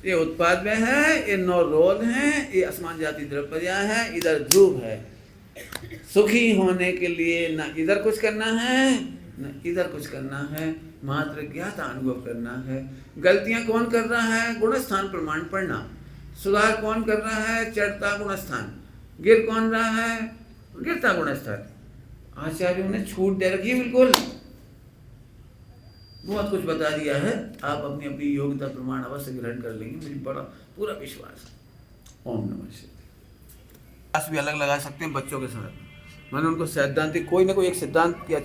ये उत्पाद में है, ये 9 रोल हैं, ये आसमान जाति द्रव्या है, इधर ध्रुव है। सुखी होने के लिए ना इधर कुछ करना है न इधर कुछ करना है, मात्र ज्ञाता अनुभव करना है। गलतियां कौन कर रहा है, गुणस्थान प्रमाण पढ़ना। सुधार कौन कर रहा है, चढ़ता गुणस्थान। गिर कौन रहा है, गिरता गुणस्थान। आचार्यों ने छूट दे रखी है बिल्कुल, बहुत कुछ बता दिया है, आप अपनी अपनी योग्यता प्रमाण अवश्य ग्रहण कर लेंगे, मुझे बड़ा पूरा विश्वास है। ओम नमः शिवाय। भी अलग लगा सकते हैं बच्चों के साथ, मैंने उनको सैद्धांतिक कोई ना कोई एक सिद्धांत किया